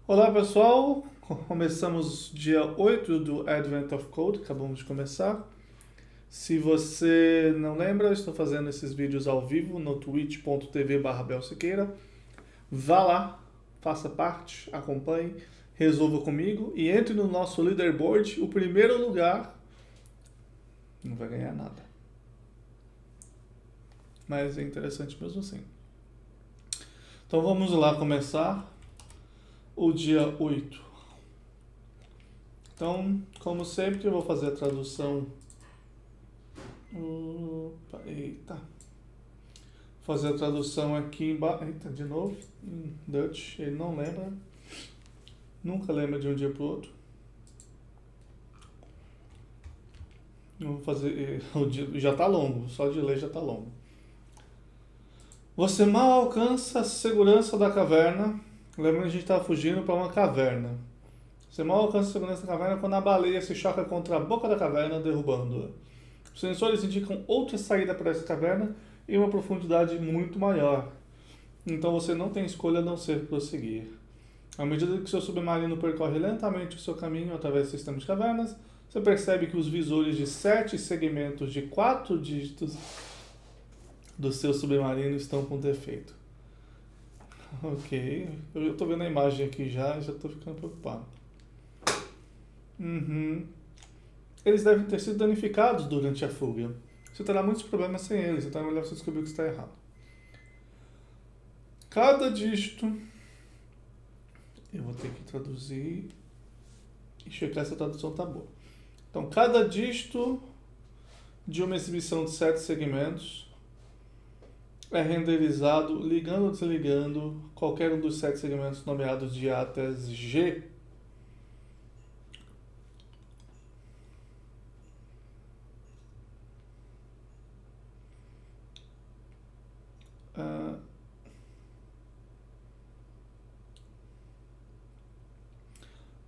Olá pessoal, começamos dia 8 do Advent of Code, acabamos de começar. Se você não lembra, eu estou fazendo esses vídeos ao vivo no twitch.tv/belsiqueira. Vá lá, faça parte, acompanhe, resolva comigo e entre no nosso leaderboard. O primeiro lugar não vai ganhar nada, mas é interessante mesmo assim. Então vamos lá começar o dia 8. Então, como sempre, eu vou fazer a tradução. Eita. Fazer a tradução aqui embaixo. Eita, de novo. Em Dutch, ele não lembra. Nunca lembra de um dia pro outro. Vou fazer. O dia já tá longo, só de ler já tá longo. Você mal alcança a segurança da caverna. Lembrando que a gente estava fugindo para uma caverna. Você mal alcança a segurança da caverna quando a baleia se choca contra a boca da caverna, derrubando-a. Os sensores indicam outra saída para essa caverna em uma profundidade muito maior. Então você não tem escolha a não ser prosseguir. À medida que seu submarino percorre lentamente o seu caminho através do sistema de cavernas, você percebe que os visores de 7 segmentos de 4 dígitos do seu submarino estão com defeito. Ok, eu estou vendo a imagem aqui já estou ficando preocupado. Eles devem ter sido danificados durante a fuga. Você terá muitos problemas sem eles, então é melhor você descobrir o que está errado. Cada dígito... Eu vou ter que traduzir e checar se a tradução está boa. Então, cada dígito de uma exibição de 7 segmentos é renderizado ligando ou desligando qualquer um dos 7 segmentos nomeados de A até G.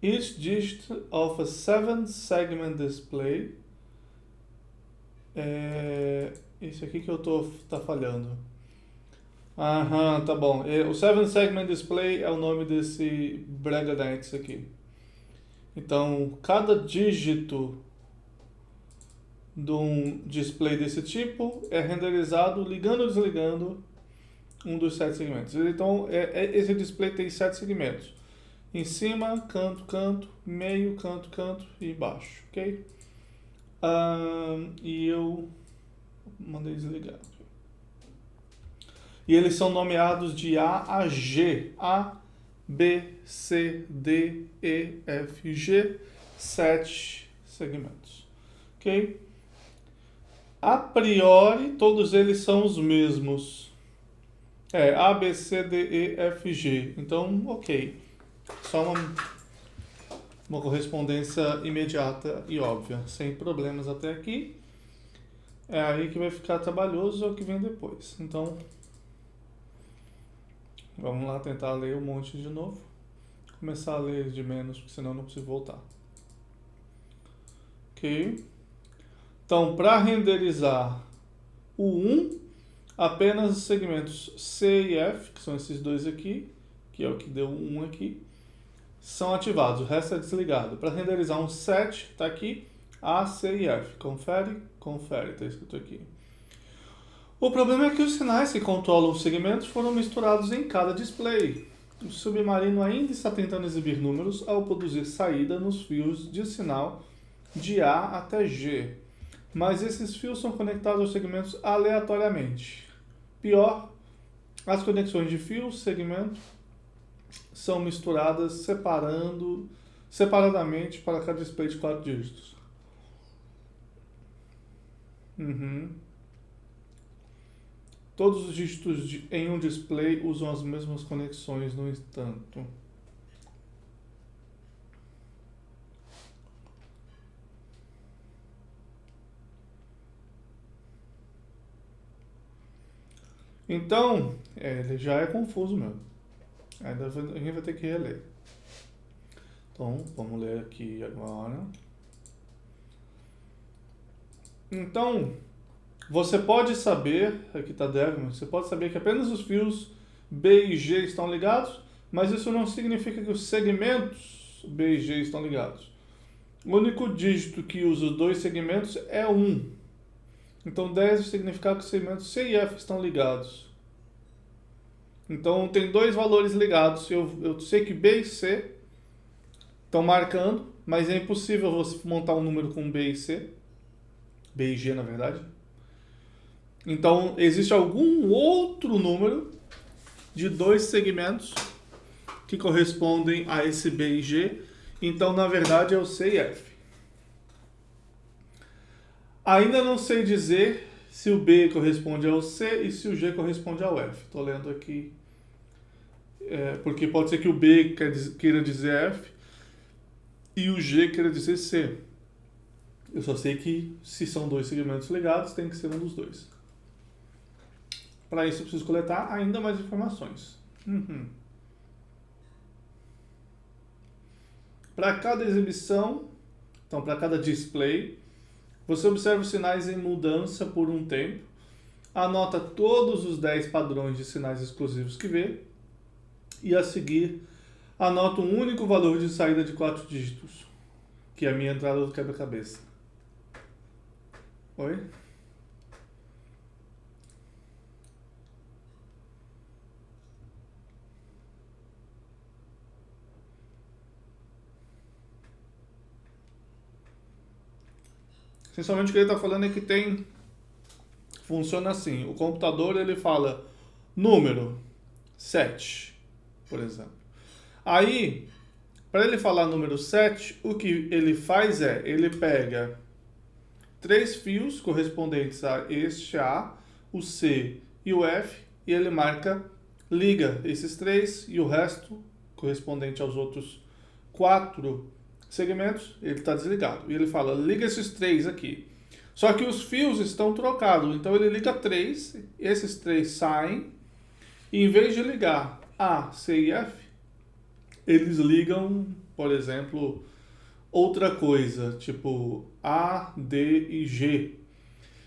Each digit of a 7-segment display. Isso aqui que eu tá falhando. Aham, tá bom. O 7-segment display é o nome desse brega dentes aqui. Então, cada dígito de um display desse tipo é renderizado ligando ou desligando um dos 7 segmentos. Então, esse display tem 7 segmentos. Em cima, canto, canto, meio, canto, canto e baixo, ok? E eu mandei desligar. E eles são nomeados de A a G. A, B, C, D, E, F, G. 7 segmentos, ok? A priori, todos eles são os mesmos. A, B, C, D, E, F, G. Então, ok. Só uma correspondência imediata e óbvia, sem problemas até aqui. É aí que vai ficar trabalhoso o que vem depois. Então, vamos lá tentar ler um monte de novo. Começar a ler de menos, porque senão eu não consigo voltar. Ok. Então, para renderizar o 1, apenas os segmentos C e F, que são esses dois aqui, que é o que deu 1 aqui, são ativados, o resto é desligado. Para renderizar um 7, está aqui, A, C e F. Confere, confere, está escrito aqui. O problema é que os sinais que controlam os segmentos foram misturados em cada display. O submarino ainda está tentando exibir números ao produzir saída nos fios de sinal de A até G. Mas esses fios são conectados aos segmentos aleatoriamente. Pior, as conexões de fio, segmento, são misturadas separadamente para cada display de 4 dígitos. Todos os dígitos em um display usam as mesmas conexões, no entanto. Então, ele já é confuso mesmo. Ainda a gente vai ter que reler. Então, vamos ler aqui agora. Então, você pode saber, aqui está Devon, você pode saber que apenas os fios B e G estão ligados Mas isso não significa que os segmentos B e G estão ligados. O único dígito que usa os dois segmentos é 1. Então 10 significa que os segmentos C e F estão ligados. Então tem dois valores ligados. Eu sei que B e C estão marcando, mas é impossível você montar um número com B e C. B e G, na verdade. Então existe algum outro número de dois segmentos que correspondem a esse B e G. Então, na verdade, é o C e F. Ainda não sei dizer se o B corresponde ao C e se o G corresponde ao F. Estou lendo aqui. Porque pode ser que o B queira dizer F e o G queira dizer C. Eu só sei que se são dois segmentos ligados, tem que ser um dos dois. Para isso eu preciso coletar ainda mais informações. Para cada exibição, então para cada display, você observa os sinais em mudança por um tempo, anota todos os 10 padrões de sinais exclusivos que vê e a seguir anota um único valor de saída de 4 dígitos, que é a minha entrada do quebra-cabeça. Oi? Essencialmente o que ele está falando é que funciona assim, o computador ele fala número 7, por exemplo. Aí, para ele falar número 7, o que ele faz é, ele pega 3 fios correspondentes a este A, o C e o F, e ele marca, liga esses 3 e o resto, correspondente aos outros 4 segmentos, ele está desligado. E ele fala, liga esses 3 aqui. Só que os fios estão trocados, então ele liga 3, esses 3 saem, e em vez de ligar A, C e F, eles ligam, por exemplo, outra coisa, tipo A, D e G.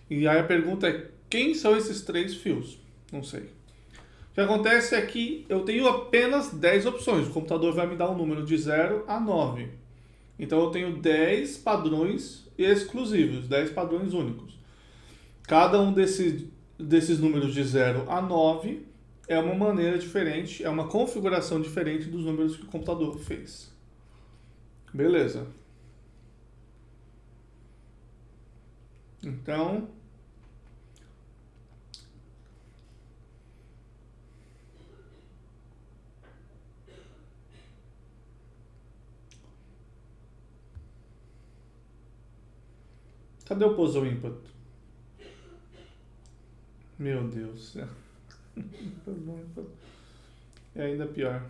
E aí a pergunta é, quem são esses 3 fios? Não sei. O que acontece é que eu tenho apenas 10 opções, o computador vai me dar um número de 0 a 9. Então eu tenho 10 padrões exclusivos, 10 padrões únicos. Cada um desses números de 0 a 9 é uma maneira diferente, é uma configuração diferente dos números que o computador fez. Beleza. Então, cadê o puzzle input? Meu Deus. É ainda pior.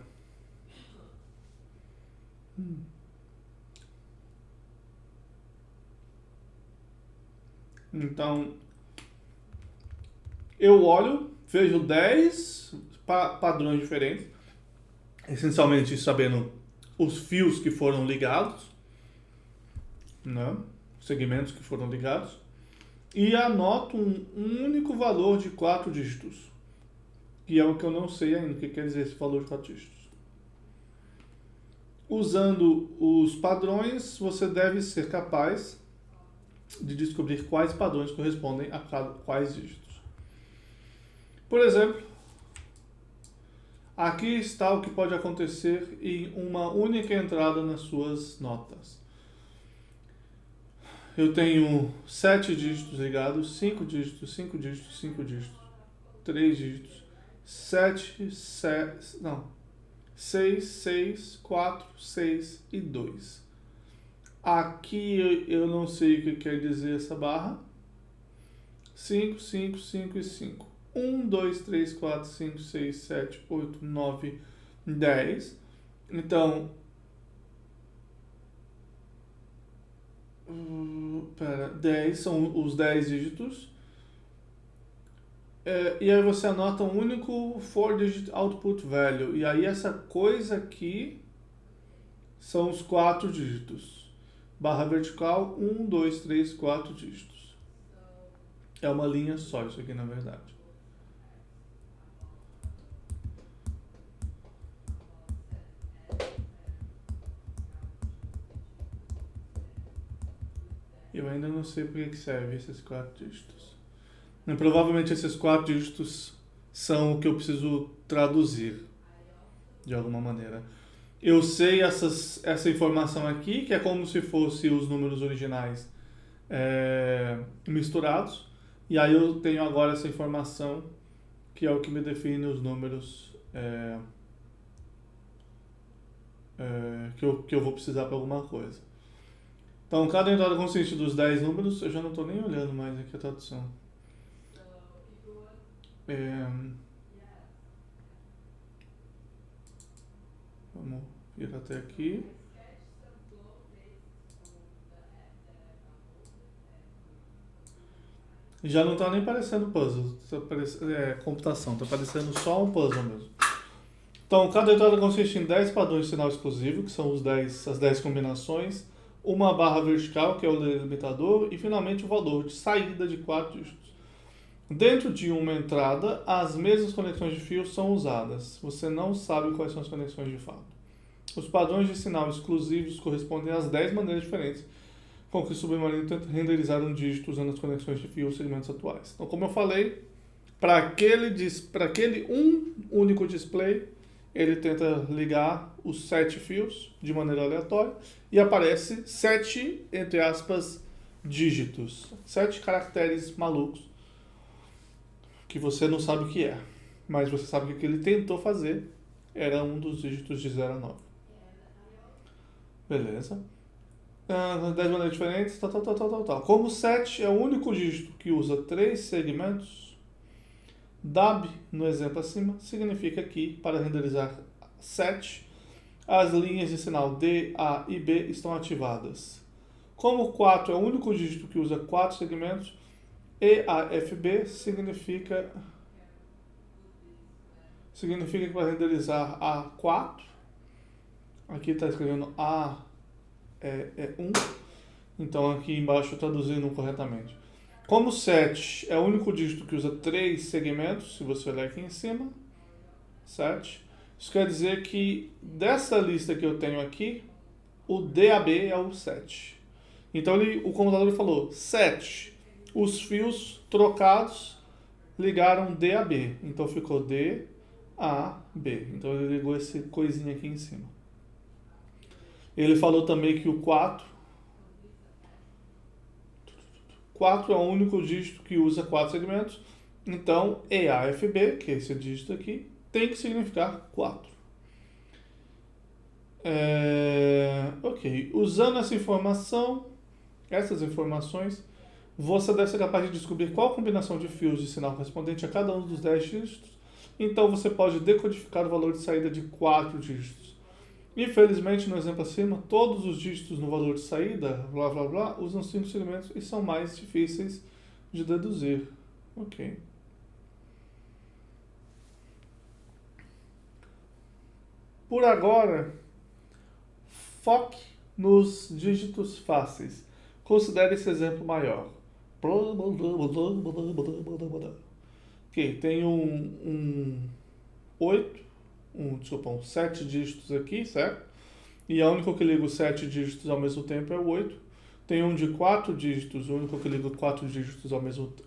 Então, eu olho, vejo 10 padrões diferentes, essencialmente sabendo os fios que foram ligados, né? Segmentos que foram ligados, e anoto um único valor de 4 dígitos, que é o que eu não sei ainda, o que quer dizer esse valor de 4 dígitos. Usando os padrões, você deve ser capaz de descobrir quais padrões correspondem a quais dígitos. Por exemplo, aqui está o que pode acontecer em uma única entrada nas suas notas. Eu tenho 7 dígitos ligados, 5 dígitos, 5 dígitos, 5 dígitos, 3 dígitos, 6, 6, 4, 6 e 2. Aqui eu não sei o que quer dizer essa barra. 5, 5, 5 e 5. 1, 2, 3, 4, 5, 6, 7, 8, 9, 10. Então, 10 são os 10 dígitos. E aí você anota um único 4-digit output value. E aí essa coisa aqui são os 4 dígitos. Barra vertical, 1, 2, 3, 4 dígitos. É uma linha só isso aqui, na verdade. Eu ainda não sei para que servem esses 4 dígitos. E provavelmente esses 4 dígitos são o que eu preciso traduzir, de alguma maneira. Eu sei essa informação aqui, que é como se fosse os números originais misturados. E aí eu tenho agora essa informação, que é o que me define os números que eu vou precisar para alguma coisa. Então, cada entrada consiste dos 10 números, eu já não estou nem olhando mais aqui a tradução. Vamos vir até aqui. Já não está nem parecendo puzzle, computação, está parecendo só um puzzle mesmo. Então, cada entrada consiste em 10 padrões de sinal exclusivo, que são as 10 combinações, uma barra vertical, que é o delimitador, e finalmente o valor de saída de 4 dígitos. Dentro de uma entrada, as mesmas conexões de fios são usadas. Você não sabe quais são as conexões de fato. Os padrões de sinal exclusivos correspondem às 10 maneiras diferentes com que o submarino tenta renderizar um dígito usando as conexões de fio e os segmentos atuais. Então, como eu falei, para aquele único display, ele tenta ligar os 7 fios de maneira aleatória e aparece 7, entre aspas, dígitos. 7 caracteres malucos que você não sabe o que é, mas você sabe que o que ele tentou fazer era um dos dígitos de 0 a 9. Beleza. 10 maneiras diferentes, tal. Como 7 é o único dígito que usa 3 segmentos, DAB, no exemplo acima, significa que, para renderizar 7, as linhas de sinal D, A e B estão ativadas. Como 4 é o único dígito que usa 4 segmentos, EAFB significa que para renderizar A4, aqui está escrevendo A é 1, então aqui embaixo traduzindo corretamente. Como 7 é o único dígito que usa 3 segmentos, se você olhar aqui em cima, 7, isso quer dizer que dessa lista que eu tenho aqui, o DAB é o 7. Então o computador falou 7. Os fios trocados ligaram DAB. Então ficou DAB. Então ele ligou esse coisinha aqui em cima. Ele falou também que o 4 é o único dígito que usa 4 segmentos. Então EAFB, que é esse dígito aqui, tem que significar 4. Ok. Usando essas informações, você deve ser capaz de descobrir qual combinação de fios de sinal correspondente a cada um dos 10 dígitos. Então você pode decodificar o valor de saída de 4 dígitos. Infelizmente, no exemplo acima, todos os dígitos no valor de saída, blá blá blá, usam 5 segmentos e são mais difíceis de deduzir. Ok. Por agora, foque nos dígitos fáceis. Considere esse exemplo maior. Ok, tem um 7 dígitos aqui, certo? E a única que liga os 7 dígitos ao mesmo tempo é o 8. Tem um de 4 dígitos, o único que liga 4 dígitos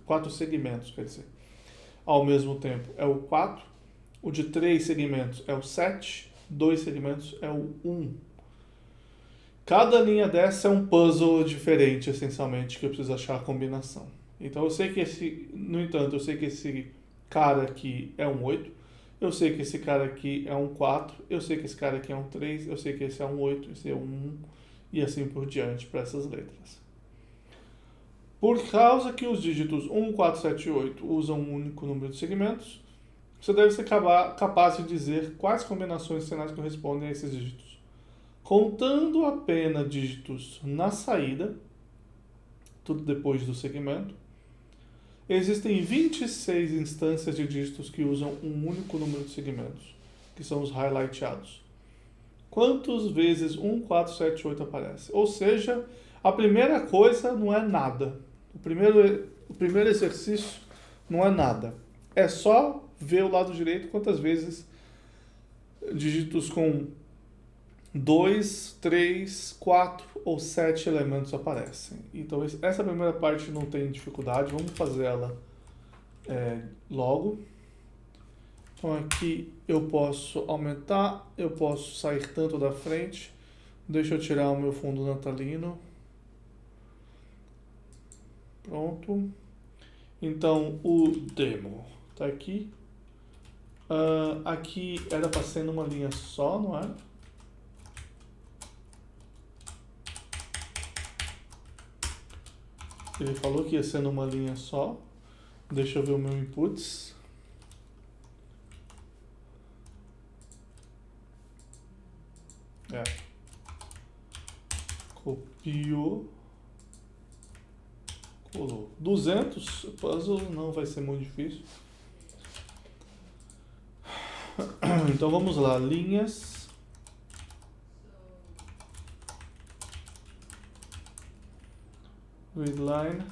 4 segmentos, quer dizer, ao mesmo tempo é o 4. O de 3 segmentos é o 7. 2 segmentos é o 1. Cada linha dessa é um puzzle diferente, essencialmente, que eu preciso achar a combinação. Então eu sei que eu sei que esse cara aqui é um 8, eu sei que esse cara aqui é um 4, eu sei que esse cara aqui é um 3, eu sei que esse é um 8, esse é um 1, e assim por diante para essas letras. Por causa que os dígitos 1, 4, 7 e 8 usam um único número de segmentos, você deve ser capaz de dizer quais combinações de sinais correspondem a esses dígitos. Contando apenas dígitos na saída, tudo depois do segmento, existem 26 instâncias de dígitos que usam um único número de segmentos, que são os highlighteados. Quantas vezes 1, 4, 7, 8 aparece? Ou seja, a primeira coisa não é nada. O primeiro exercício não é nada. É só ver o lado direito quantas vezes dígitos com 2, 3, 4 ou 7 elementos aparecem. Então essa primeira parte não tem dificuldade, vamos fazer ela logo. Então aqui eu posso aumentar, eu posso sair tanto da frente. Deixa eu tirar o meu fundo natalino. Pronto. Então o demo tá aqui. Aqui era para ser numa linha só, não é? Ele falou que ia ser numa linha só. Deixa eu ver o meu inputs. Copiou. Colou. 200. Puzzle não vai ser muito difícil. Então vamos lá. Linhas. Gridline.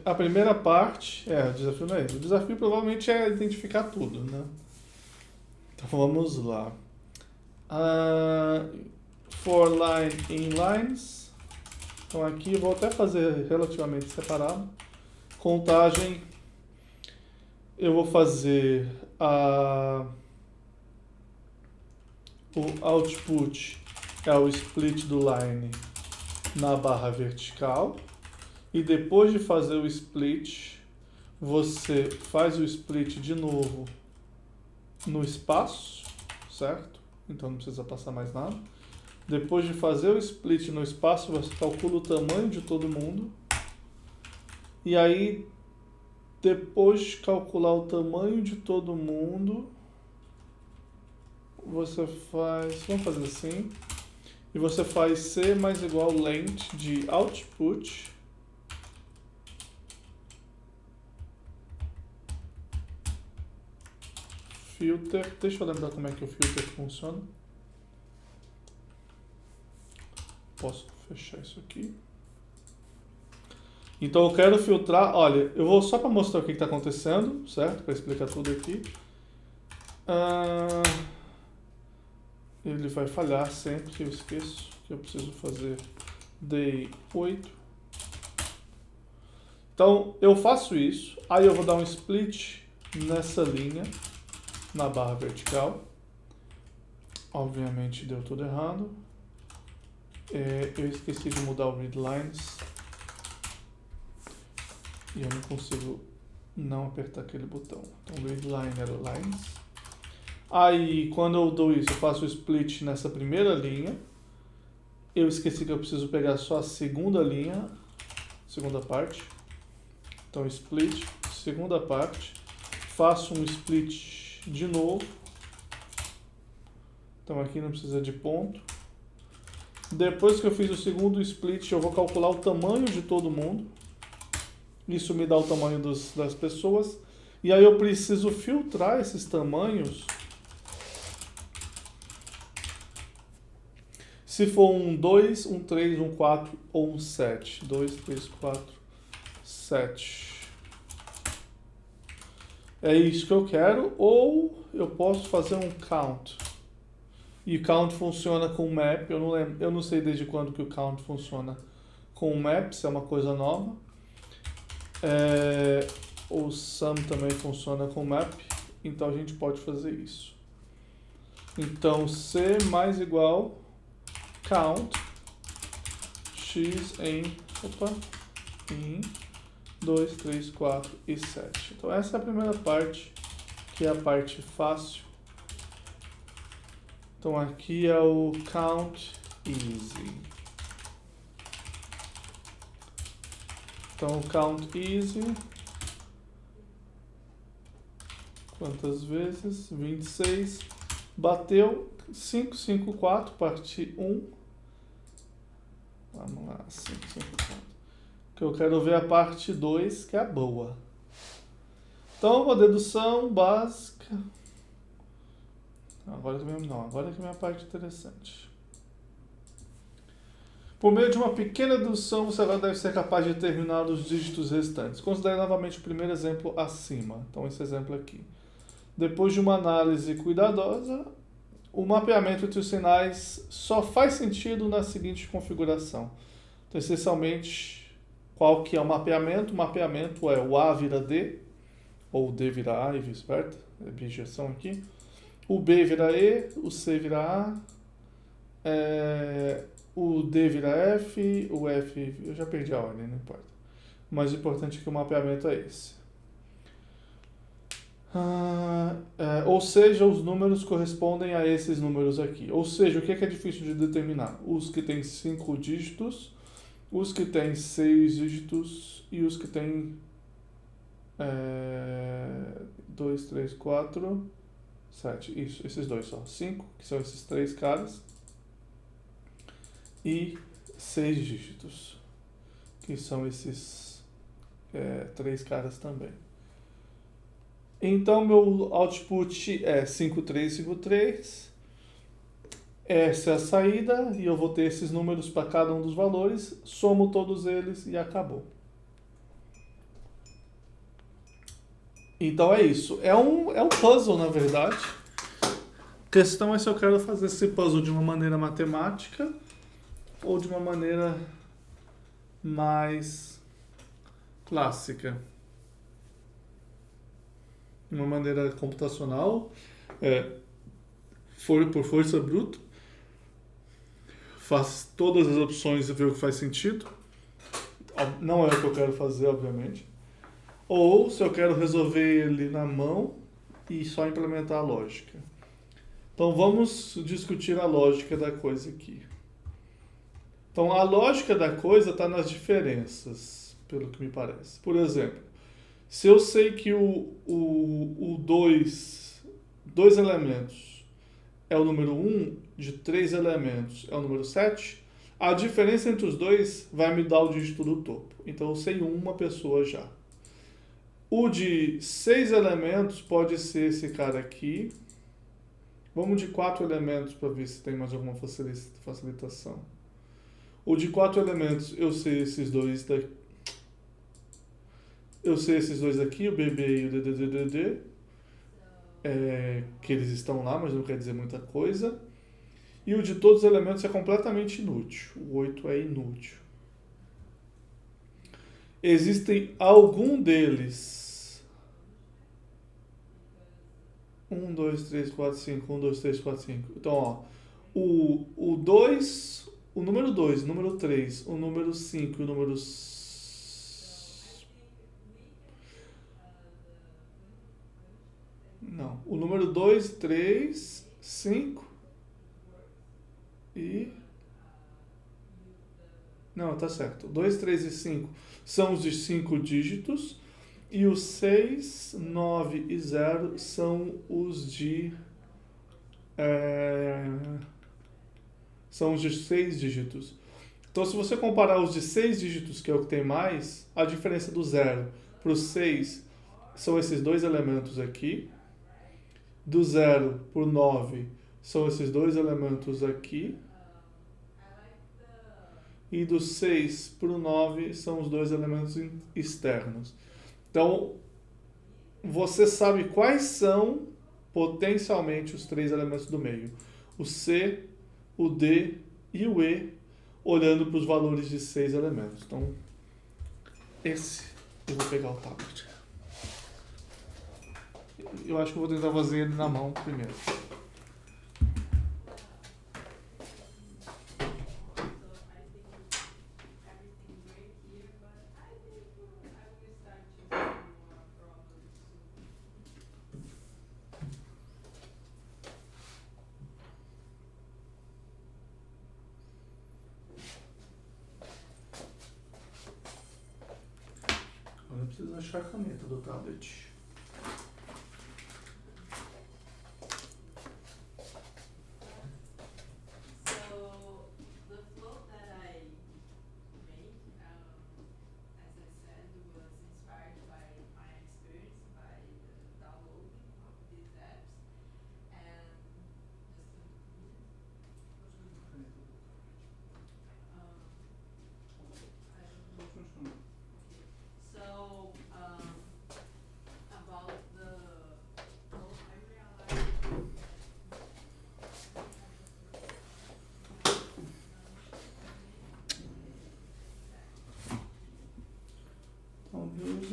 A primeira parte, o desafio não é esse. O desafio provavelmente é identificar tudo, né? Então vamos lá. For line in lines. Então aqui eu vou até fazer relativamente separado. Contagem. Eu vou fazer o output é o split do line na barra vertical. E depois de fazer o split, você faz o split de novo no espaço, certo? Então não precisa passar mais nada. Depois de fazer o split no espaço, você calcula o tamanho de todo mundo. E aí, depois de calcular o tamanho de todo mundo, você faz, vamos fazer assim, e você faz C mais igual length de output filter. Deixa eu lembrar como é que o filter funciona. Posso fechar isso aqui. Então eu quero filtrar, olha, eu vou só para mostrar o que está acontecendo, certo? Para explicar tudo aqui. Ele vai falhar sempre que eu esqueço que eu preciso fazer day 8. Então eu faço isso, aí eu vou dar um split nessa linha, na barra vertical. Obviamente deu tudo errado. Eu esqueci de mudar o read lines. E eu não consigo não apertar aquele botão. Então read line era lines. Aí quando eu dou isso, eu faço o split nessa primeira linha. Eu esqueci que eu preciso pegar só a segunda linha, segunda parte. Então split, segunda parte. Faço um split de novo. Então aqui não precisa de ponto. Depois que eu fiz o segundo split, eu vou calcular o tamanho de todo mundo. Isso me dá o tamanho das pessoas. E aí eu preciso filtrar esses tamanhos. Se for um 2, um 3, um 4 ou um 7. 2, 3, 4, 7. É isso que eu quero. Ou eu posso fazer um count. E count funciona com map. Eu não sei desde quando que o count funciona com map. Se é uma coisa nova. O sum também funciona com map. Então a gente pode fazer isso. Então C mais igual count x em 2, 3, 4 e 7. Então essa é a primeira parte, que é a parte fácil. Então aqui é o count easy. Então count easy. Quantas vezes? 26. Bateu 5, 5, 4, parte 1. Vamos lá, 5, 5, 4. Que eu quero ver a parte 2, que é a boa. Então, uma dedução básica. Agora que é a minha parte interessante. Por meio de uma pequena dedução, você agora deve ser capaz de determinar os dígitos restantes. Considere novamente o primeiro exemplo acima. Então, esse exemplo aqui. Depois de uma análise cuidadosa, o mapeamento entre os sinais só faz sentido na seguinte configuração. Então, essencialmente, qual que é o mapeamento? O mapeamento é o A vira D, ou D vira A e vice-versa, é bijeção aqui. O B vira E, o C vira A, o D vira F, o F... Eu já perdi a ordem, não importa. O mais importante é que o mapeamento é esse. Ou seja, os números correspondem a esses números aqui. Ou seja, o que é difícil de determinar? Os que têm 5 dígitos, os que têm 6 dígitos e os que têm 2, 3, 4, 7. Isso, esses dois só. 5, que são esses 3 caras. E 6 dígitos, que são esses 3 caras também. Então, meu output é 5353. Essa é a saída e eu vou ter esses números para cada um dos valores, somo todos eles e acabou. Então é isso. É um puzzle, na verdade. A questão é se eu quero fazer esse puzzle de uma maneira matemática ou de uma maneira mais clássica. Uma maneira computacional, por força bruta, faz todas as opções e vê o que faz sentido. Não é o que eu quero fazer, obviamente. Ou se eu quero resolver ele na mão e só implementar a lógica. Então vamos discutir a lógica da coisa aqui. Então a lógica da coisa está nas diferenças, pelo que me parece. Por exemplo, se eu sei que dois elementos é o número 1, de 3 elementos é o número 7, a diferença entre os dois vai me dar o dígito do topo. Então eu sei uma pessoa já. O de 6 elementos pode ser esse cara aqui. Vamos de 4 elementos para ver se tem mais alguma facilitação. O de 4 elementos, eu sei esses dois daqui. Eu sei esses dois aqui, o BB e o DDDD, que eles estão lá, mas não quer dizer muita coisa. E o de todos os elementos é completamente inútil. O 8 é inútil. Existem algum deles. 1, 2, 3, 4, 5. 1, 2, 3, 4, 5. Então, ó, o 2, o número 2, o número 3, o número 5 e o número... Não, o número 2, 3, 5 e... Não, tá certo. 2, 3 e 5 são os de 5 dígitos e os 6, 9 e 0 são os de... são os de 6 dígitos. Então, se você comparar os de 6 dígitos, que é o que tem mais, a diferença do 0 para o 6 são esses dois elementos aqui. Do 0 para o 9 são esses dois elementos aqui. E do 6 para o 9 são os dois elementos externos. Então, você sabe quais são potencialmente os 3 elementos do meio. O C, o D e o E, olhando para os valores de 6 elementos. Então, esse eu vou pegar o tablet. Eu acho que eu vou tentar fazer ele na mão primeiro. Agora eu preciso achar a caneta do tablet.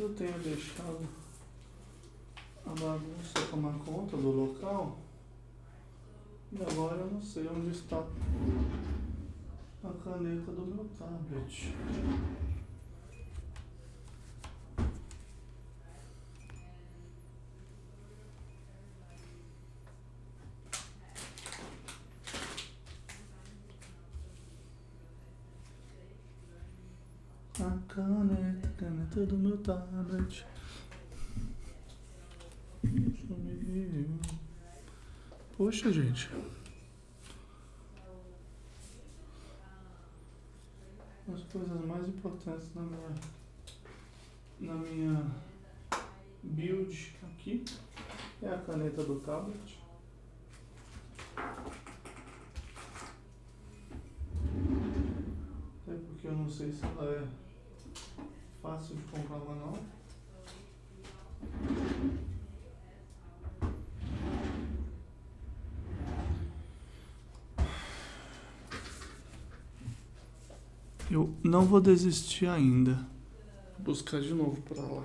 eu tenha deixado a bagunça tomar conta do local. E agora eu não sei onde está a caneta do meu tablet. A caneta do meu tablet. Sumiu. Poxa, gente. As coisas mais importantes na minha build aqui é a caneta do tablet. Até porque eu não sei se ela é fácil de comprar uma não. Eu não vou desistir ainda. Vou buscar de novo pra lá.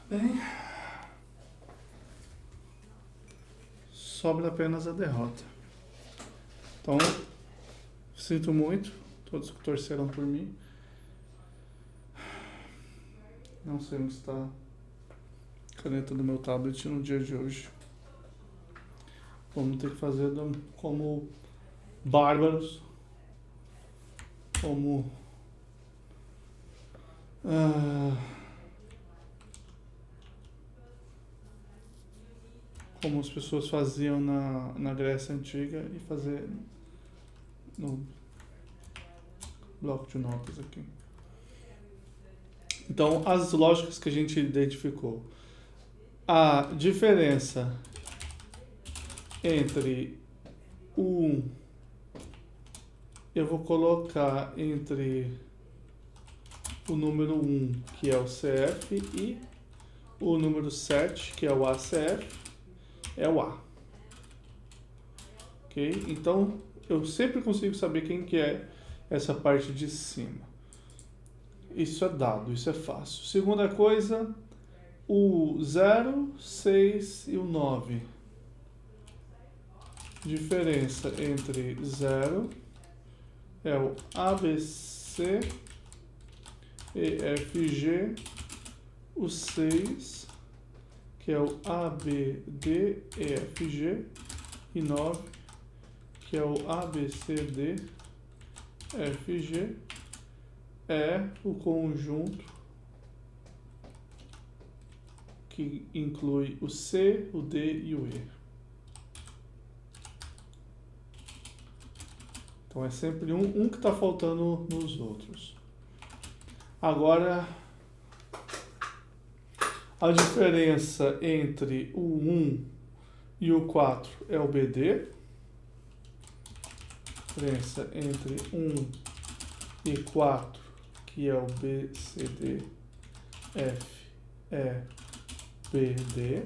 Bem, sobra apenas a derrota. Então, sinto muito, todos que torceram por mim. Não sei onde está a caneta do meu tablet no dia de hoje. Vamos ter que fazer como bárbaros, como as pessoas faziam na Grécia Antiga e fazer no bloco de notas aqui. Então, as lógicas que a gente identificou. A diferença entre o 1, eu vou colocar entre o número 1, que é o CF, e o número 7, que é o ACF, é o A. Ok? Então, eu sempre consigo saber quem que é essa parte de cima. Isso é dado, isso é fácil. Segunda coisa, o 0, 6 e o 9. Diferença entre 0 é o ABC, EFG, o 6, que é o ABD, EFG, e 9, que é o ABCD, FG, é o conjunto que inclui o C, o D e o E. Então é sempre um que está faltando nos outros. Agora, a diferença entre o 1 e o 4 é o BD. A diferença entre 1 e 4, que é o BCD, F, E, BD.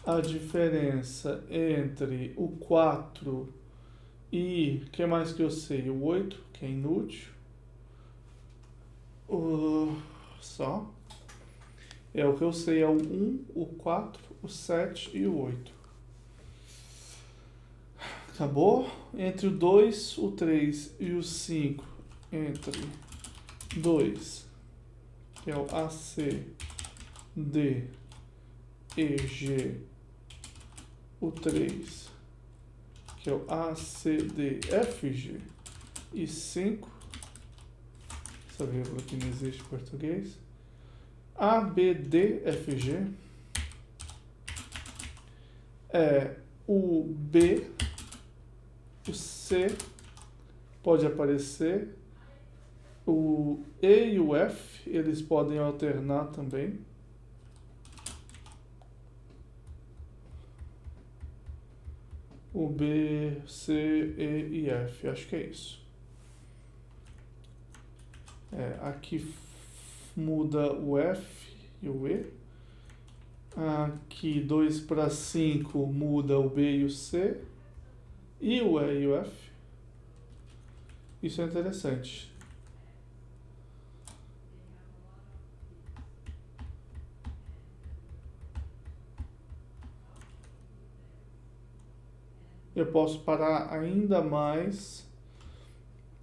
A diferença entre o 4 e, o que mais que eu sei? O 8, que é inútil. Só. É o que eu sei, é o 1, o 4, o 7 e o 8. Acabou? Entre o 2, o 3 e o 5, entre 2, que é o AC, D, E, G, o 3, que é o ACD, FG, e 5, essa vírgula aqui não existe em português, A, B, D, F, G é o B, o C pode aparecer, o E e o F, eles podem alternar também. O B, C, E e F, acho que é isso. Aqui muda o F e o E. Aqui 2 para 5 muda o B e o C. E o E e o F. Isso é interessante. Eu posso parar ainda mais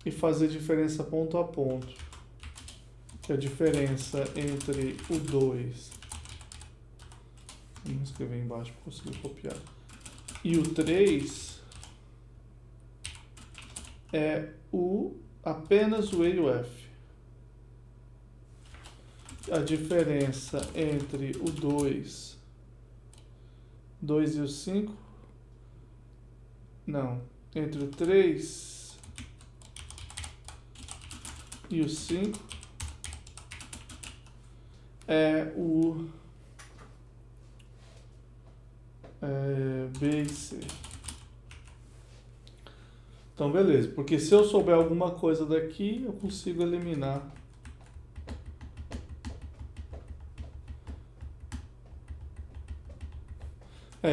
e fazer diferença ponto a ponto. Que a diferença entre o 2, vamos escrever embaixo para conseguir copiar, e o 3 é apenas o E e o F. A diferença entre o 2 e o 5, não, entre o 3 e o 5 é o B e C. Então, beleza, porque se eu souber alguma coisa daqui, eu consigo eliminar.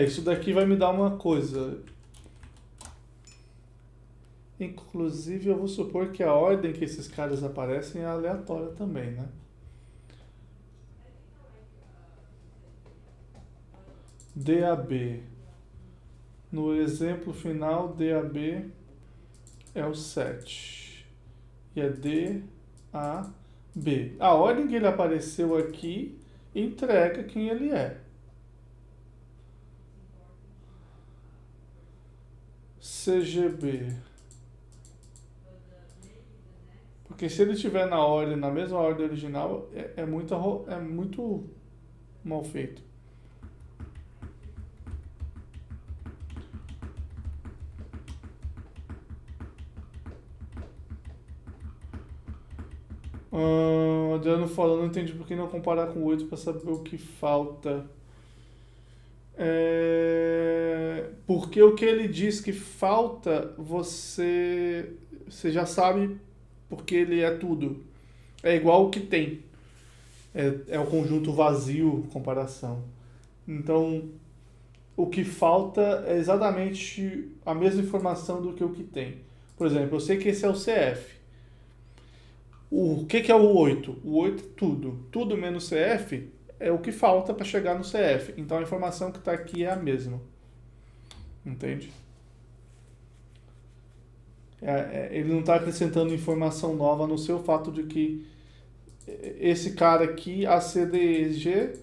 Isso daqui vai me dar uma coisa. Inclusive, eu vou supor que a ordem que esses caras aparecem é aleatória também, né? DAB. No exemplo final, DAB é o 7. E é DAB. A ordem que ele apareceu aqui entrega quem ele é. CGB. Porque se ele estiver na mesma ordem original, é muito mal feito. Adriano falando, não entendi por que não comparar com o 8 para saber o que falta. Porque o que ele diz que falta, você já sabe, porque ele é tudo. É igual o que tem. É o conjunto vazio, comparação. Então, o que falta é exatamente a mesma informação do que o que tem. Por exemplo, eu sei que esse é o CF. O que é o 8? O 8 é tudo. Tudo menos CF é o que falta para chegar no CF. Então a informação que está aqui é a mesma. Entende? Ele não está acrescentando informação nova no seu fato de que esse cara aqui, ACDG,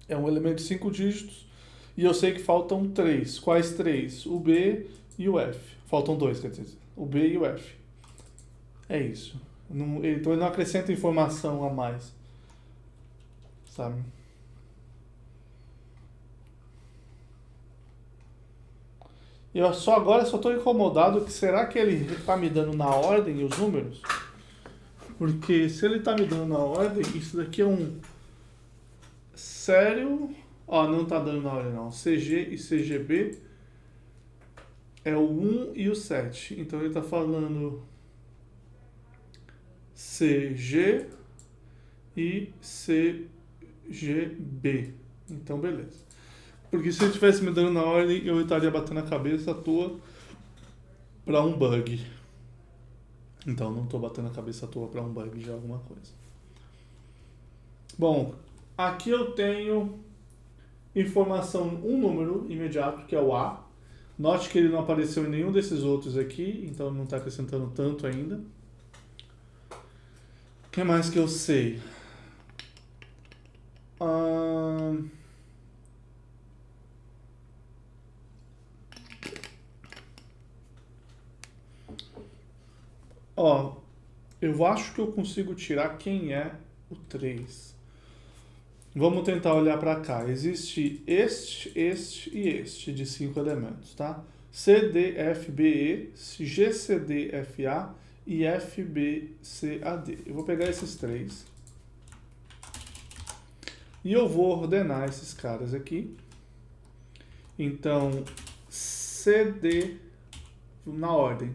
é um elemento de 5 dígitos e eu sei que faltam 3. Quais 3? O B e o F. Faltam 2, quer dizer. O B e o F. É isso. Então ele não acrescenta informação a mais. Sabe? Eu agora só estou incomodado que será que ele está me dando na ordem os números? Porque se ele está me dando na ordem, isso daqui é um sério... não está dando na ordem não. CG e CGB é o 1 e o 7. Então ele está falando CG e CGB. Então beleza. Porque se ele estivesse me dando na ordem, eu estaria batendo a cabeça à toa para um bug. Então não estou batendo a cabeça à toa para um bug de alguma coisa. Bom, aqui eu tenho informação, um número imediato, que é o A. Note que ele não apareceu em nenhum desses outros aqui, então não está acrescentando tanto ainda. O que mais que eu sei? Eu acho que eu consigo tirar quem é o 3. Vamos tentar olhar para cá. Existe este e este de 5 elementos, tá? C, D, F, B, E, G, C, D, F, A e F, B, C, A, D. Eu vou pegar esses três e eu vou ordenar esses caras aqui. Então, C, D, na ordem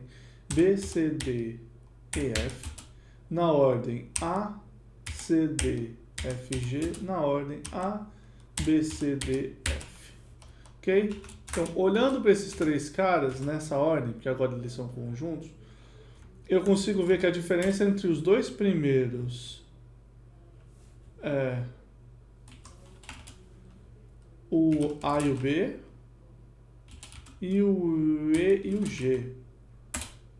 B, C, D, E, F, na ordem A, C, D, F, G, na ordem A, B, C, D, F. Ok? Então, olhando para esses três caras nessa ordem, porque agora eles são conjuntos, eu consigo ver que a diferença entre os dois primeiros é o A e o B, e o E e o G.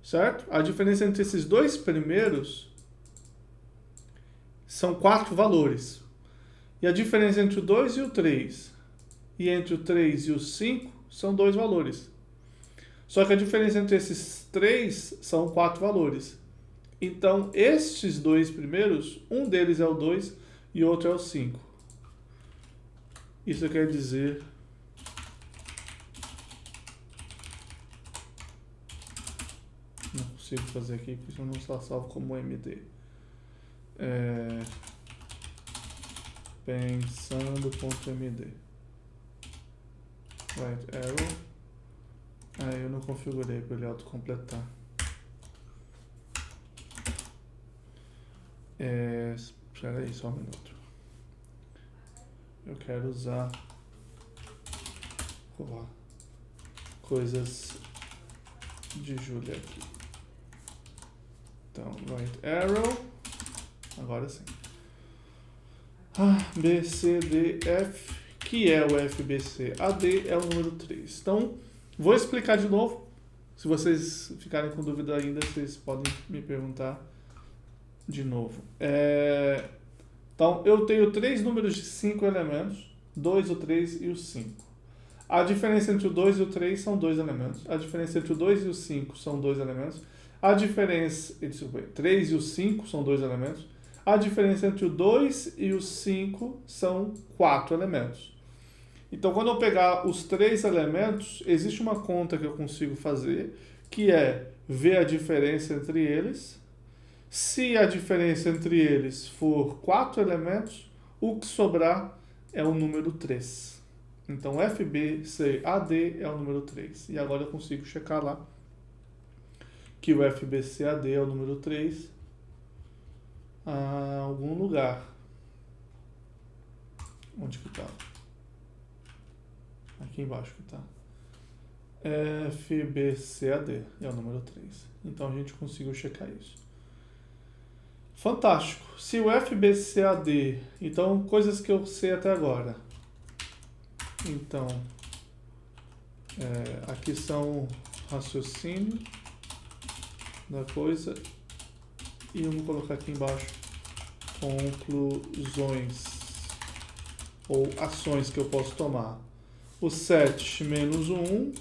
Certo? A diferença entre esses dois primeiros são 4 valores. E a diferença entre o 2 e o 3 e entre o 3 e o 5 são 2 valores. Só que a diferença entre esses 3 são 4 valores. Então, estes dois primeiros, um deles é o 2 e outro é o 5. Isso quer dizer... Não consigo fazer aqui, porque senão não está salvo como MD. Pensando.md. Right arrow. Eu não configurei para ele autocompletar. Espera aí, só um minuto. Eu quero usar coisas de Julia aqui. Então, right arrow. Agora sim. B, C, D, F, que é o F, B, C, A, D é o número 3. Então, vou explicar de novo. Se vocês ficarem com dúvida ainda, vocês podem me perguntar de novo. Então, eu tenho 3 números de 5 elementos, 2, o 3 e o 5. A diferença entre o 2 e o 3 são 2 elementos. A diferença entre o 2 e o 5 são 2 elementos. A diferença entre o 3 e o 5 são 2 elementos. A diferença entre o 2 e o 5 são 4 elementos. Então, quando eu pegar os 3 elementos, existe uma conta que eu consigo fazer, que é ver a diferença entre eles. Se a diferença entre eles for 4 elementos, o que sobrar é o número 3. Então, F, B, C, A, D é o número 3. E agora eu consigo checar lá que o F, B, C, A, D é o número 3 a algum lugar. Onde que tá? Aqui embaixo que tá. F, B, C, A, D é o número 3. Então, a gente conseguiu checar isso. Fantástico. Se o F, B, C, A, D... Então, coisas que eu sei até agora. Então, aqui são raciocínio da coisa. E eu vou colocar aqui embaixo conclusões ou ações que eu posso tomar. O 7 menos o 1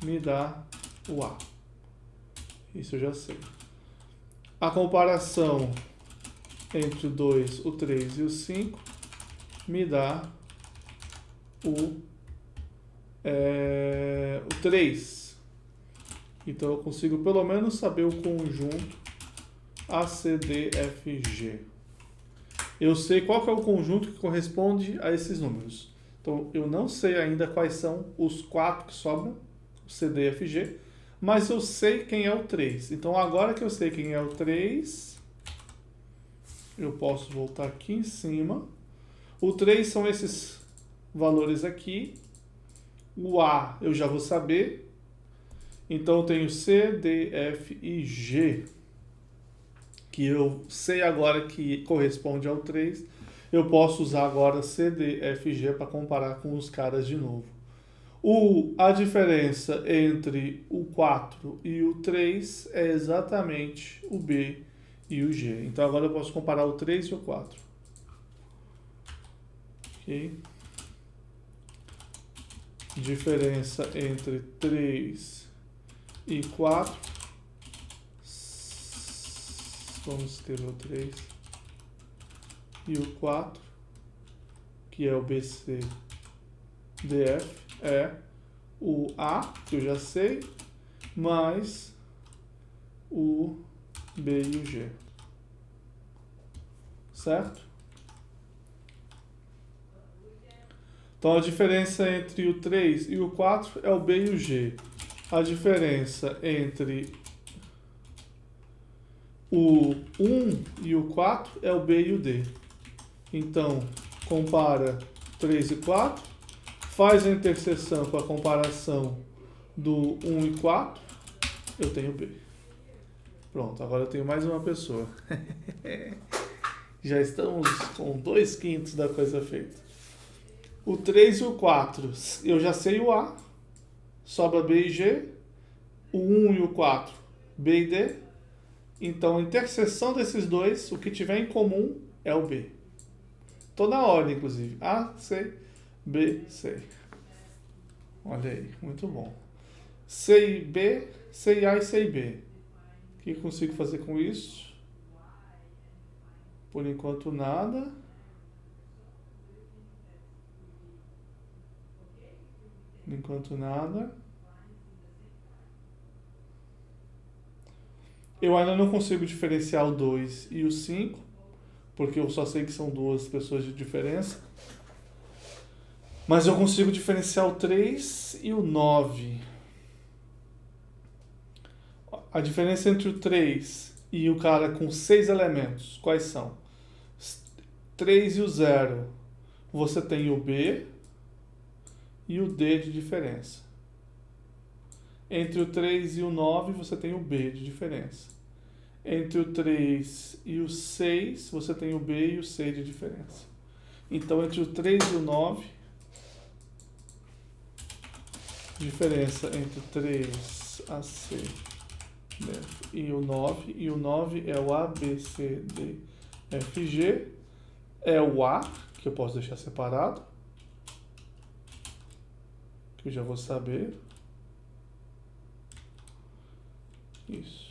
me dá o A. Isso eu já sei. A comparação entre o 2, o 3 e o 5 me dá o 3. Então eu consigo pelo menos saber o conjunto A, C, D, F, G. Eu sei qual que é o conjunto que corresponde a esses números. Então eu não sei ainda quais são os 4 que sobram, o C, D, F, G, mas eu sei quem é o 3. Então agora que eu sei quem é o 3, eu posso voltar aqui em cima. O 3 são esses valores aqui. O A eu já vou saber. Então eu tenho C, D, F e G, que eu sei agora que corresponde ao 3. Eu posso usar agora C, D, F e G para comparar com os caras de novo. A diferença entre o 4 e o 3 é exatamente o B e o G. Então agora eu posso comparar o 3 e o 4. Ok? Diferença entre 3 e 4. Vamos escrever o 3 e o 4. que é o BC, DF, é o A, que eu já sei, mais o B e o G. Certo? Então a diferença entre o 3 e o 4 é o B e o G. A diferença entre o 1 e o 4 é o B e o D. Então, compara 3 e 4, faz a interseção com a comparação do 1 e 4, eu tenho B. Pronto, agora eu tenho mais uma pessoa. Já estamos com 2/5 da coisa feita. O 3 e o 4, eu já sei o A, sobra B e G. O 1 e o 4, B e D. Então, a interseção desses dois, o que tiver em comum é o B. Estou na ordem, inclusive. A, C, B, C. Olha aí, muito bom. C e B, C e A e C e B. O que eu consigo fazer com isso? Por enquanto, nada. Por enquanto, nada. Eu ainda não consigo diferenciar o 2 e o 5, porque eu só sei que são duas pessoas de diferença. Mas eu consigo diferenciar o 3 e o 9. A diferença entre o 3 e o cara com 6 elementos, quais são? 3 e o 0, você tem o B e o D de diferença. Entre o 3 e o 9, você tem o B de diferença. Entre o 3 e o 6, você tem o B e o C de diferença. Então, entre o 3 e o 9, diferença entre o 3, A, C, D e o 9 é o A, B, C, D, F, G, é o A, que eu posso deixar separado, que eu já vou saber. Isso.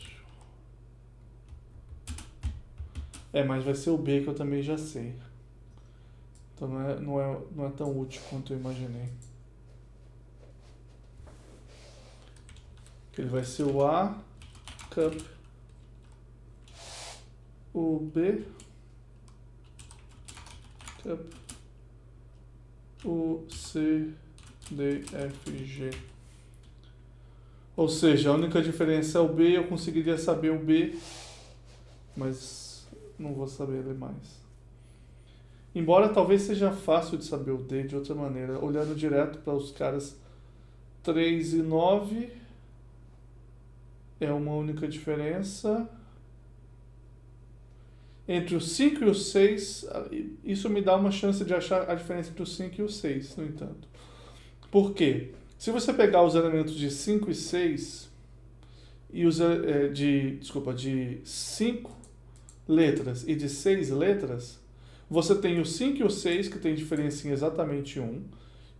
Mas vai ser o B que eu também já sei. Então não é tão útil quanto eu imaginei. Ele vai ser o A, cup, o B, cup, o C, D, F, G. Ou seja, a única diferença é o B, eu conseguiria saber o B, mas não vou saber ler mais. Embora talvez seja fácil de saber o D de outra maneira, olhando direto para os caras 3 e 9, é uma única diferença. Entre o 5 e o 6, isso me dá uma chance de achar a diferença entre o 5 e o 6, no entanto. Por quê? Se você pegar os elementos de 5 e 6, e de 5 letras e de 6 letras, você tem o 5 e o 6, que tem diferença em exatamente 1,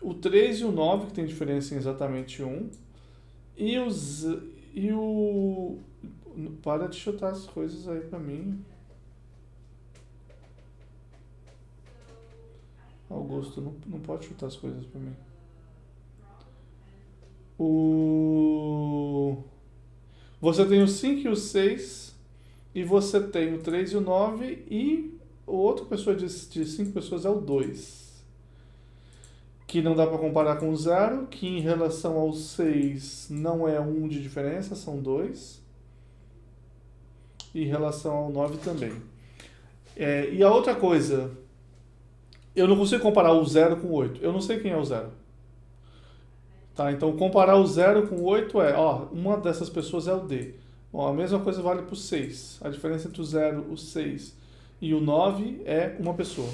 o 3 e o 9, que tem diferença em exatamente 1, e o... Para de chutar as coisas aí pra mim. Augusto, não pode chutar as coisas pra mim. Você tem o 5 e o 6, e você tem o 3 e o 9, e outra pessoa de 5 pessoas é o 2. Que não dá para comparar com o 0, que em relação ao 6 não é 1 de diferença, são 2. E em relação ao 9 também. E a outra coisa, eu não consigo comparar o 0 com o 8. Eu não sei quem é o 0. Tá, então comparar o 0 com o 8 uma dessas pessoas é o D. Bom, a mesma coisa vale para o 6. A diferença entre o 0, o 6 e o 9 é uma pessoa.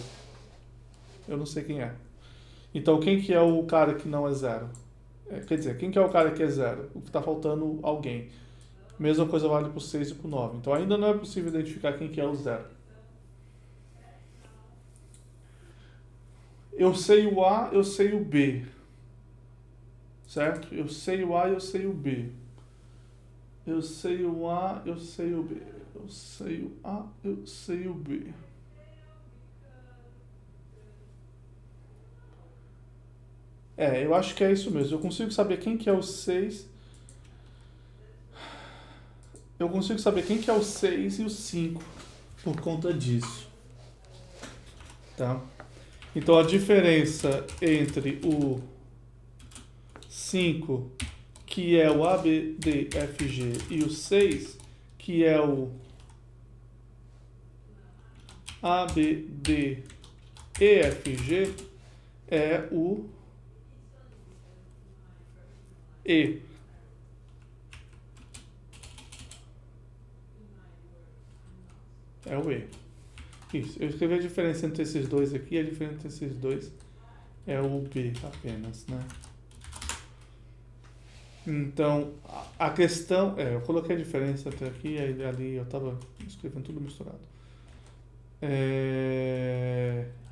Eu não sei quem é. Então, quem que é o cara que não é 0? Quer dizer, quem que é o cara que é 0? O que está faltando alguém. Mesma coisa vale para o 6 e para o 9. Então, ainda não é possível identificar quem que é o 0. Eu sei o A, eu sei o B. Certo? Eu sei o A e eu sei o B. Eu sei o A, eu sei o B. Eu sei o A, eu sei o B. Eu acho que é isso mesmo. Eu consigo saber quem que é o 6. Eu consigo saber quem que é o 6 e o 5 por conta disso, tá? Então a diferença entre o 5, que é o ABDFG, e o 6, que é o ABDEFG, é o E. É o E. Isso. Eu escrevi a diferença entre esses dois aqui, a diferença entre esses dois é o B apenas, né? Então, a questão... eu coloquei a diferença até aqui, e ali eu estava escrevendo tudo misturado.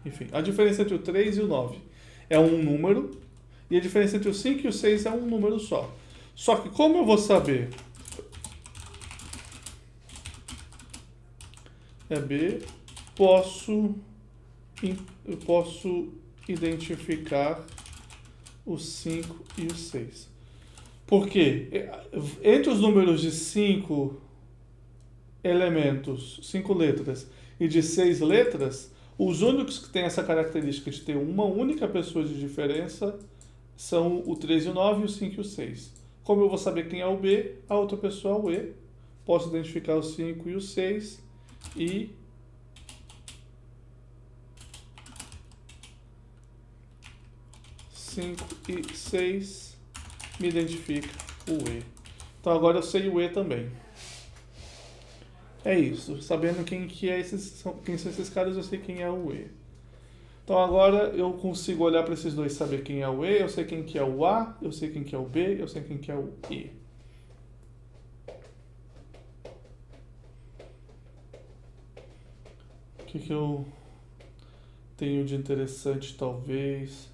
Enfim, a diferença entre o 3 e o 9 é um número, e a diferença entre o 5 e o 6 é um número só. Só que como eu vou saber... É B, eu posso identificar o 5 e o 6. Por quê? Entre os números de 5 elementos, 5 letras, e de 6 letras, os únicos que têm essa característica de ter uma única pessoa de diferença são o 3 e o 9, o 5 e o 6. Como eu vou saber quem é o B, a outra pessoa é o E. Posso identificar o 5 e o 6 e... cinco e 6 me identifica o E. Então agora eu sei o E também. É isso. Sabendo quem são esses caras, eu sei quem é o E. Então agora eu consigo olhar para esses dois e saber quem é o E, eu sei quem que é o A, eu sei quem que é o B, eu sei quem que é o E. O que eu tenho de interessante, talvez?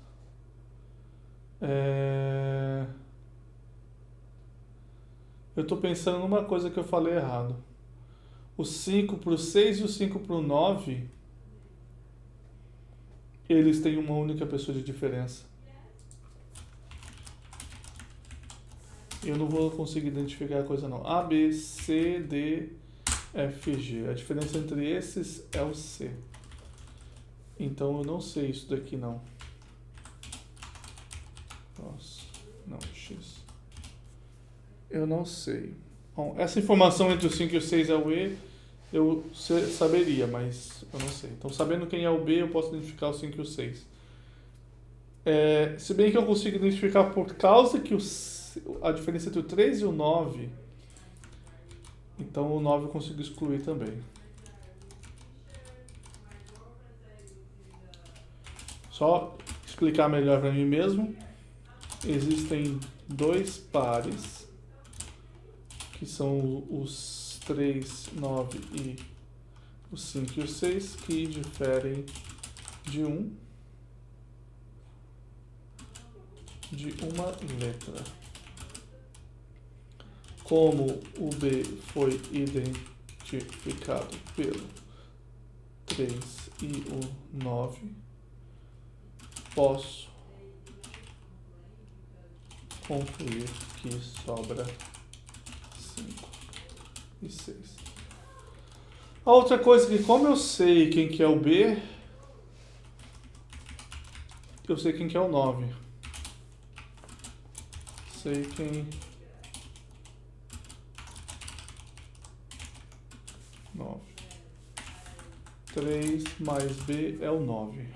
Eu estou pensando numa coisa que eu falei errado. O 5 para o 6 e o 5 para o 9, eles têm uma única pessoa de diferença. Eu não vou conseguir identificar a coisa não. A, B, C, D, F, G. A diferença entre esses é o C. Então eu não sei isso daqui não. Nossa, não, X. Eu não sei. Bom, essa informação entre o 5 e o 6 é o E, eu saberia, mas eu não sei. Então, sabendo quem é o B, eu posso identificar o 5 e o 6. Se bem que eu consigo identificar por causa que a diferença entre o 3 e o 9, então o 9 eu consigo excluir também. Só explicar melhor para mim mesmo. Existem dois pares, que são os 3, 9 e o 5 e o 6, que diferem de uma letra. Como o B foi identificado pelo 3 e o 9, posso concluir que sobra 5 e 6. A outra coisa é que, como eu sei quem que é o B, eu sei quem que é o 9. Sei quem... 9. 3 mais B é o 9.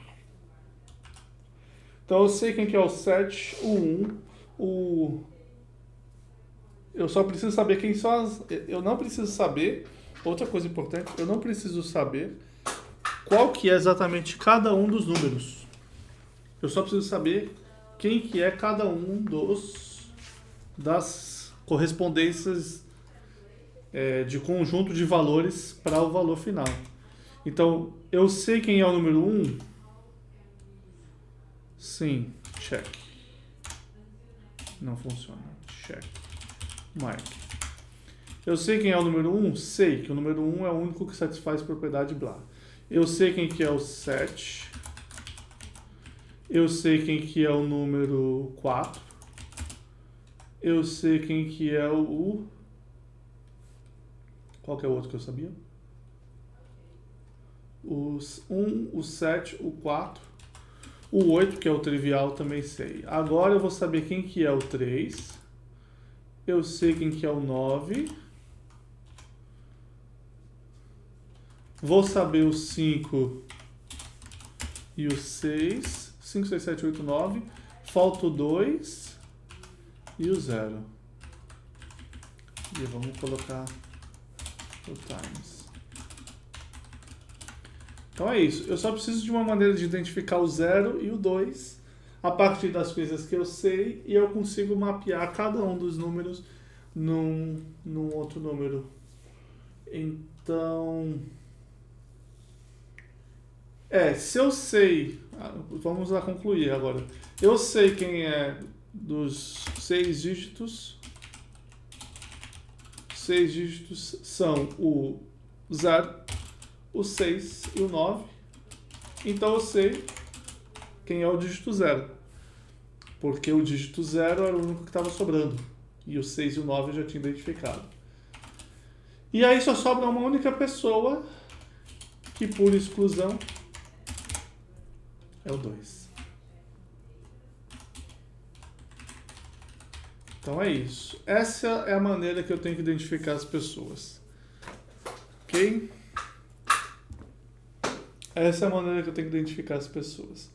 Então eu sei quem que é o 7, o 1, eu só preciso saber quem são as... Eu não preciso saber... Outra coisa importante, eu não preciso saber qual que é exatamente cada um dos números. Eu só preciso saber quem que é cada um das correspondências de conjunto de valores para o valor final. Então, eu sei quem é o número 1? Sim, check. Não funciona. Check. Mark. Eu sei quem é o número 1? Sei que o número 1 é o único que satisfaz propriedade blá. Eu sei quem que é o 7. Eu sei quem que é o número 4. Eu sei quem que é o... Qual que é o outro que eu sabia? O 1, o 7, o 4. O 8, que é o trivial, também sei. Agora eu vou saber quem que é o 3. Eu sei quem que é o 9. Vou saber o 5 e o 6. 5, 6, 7, 8, 9. Falta o 2 e o 0. E vamos colocar o times. Então é isso. Eu só preciso de uma maneira de identificar o 0 e o 2 a partir das coisas que eu sei, e eu consigo mapear cada um dos números num outro número. Então, se eu sei, vamos lá concluir agora. Eu sei quem é dos 6 dígitos. 6 dígitos são o 0, o 6 e o 9. Então eu sei quem é o dígito 0. Porque o dígito 0 era o único que estava sobrando. E o 6 e o 9 eu já tinha identificado. E aí só sobra uma única pessoa, que por exclusão é o 2. Então é isso. Essa é a maneira que eu tenho que identificar as pessoas. Ok? Essa é a maneira que eu tenho que identificar as pessoas.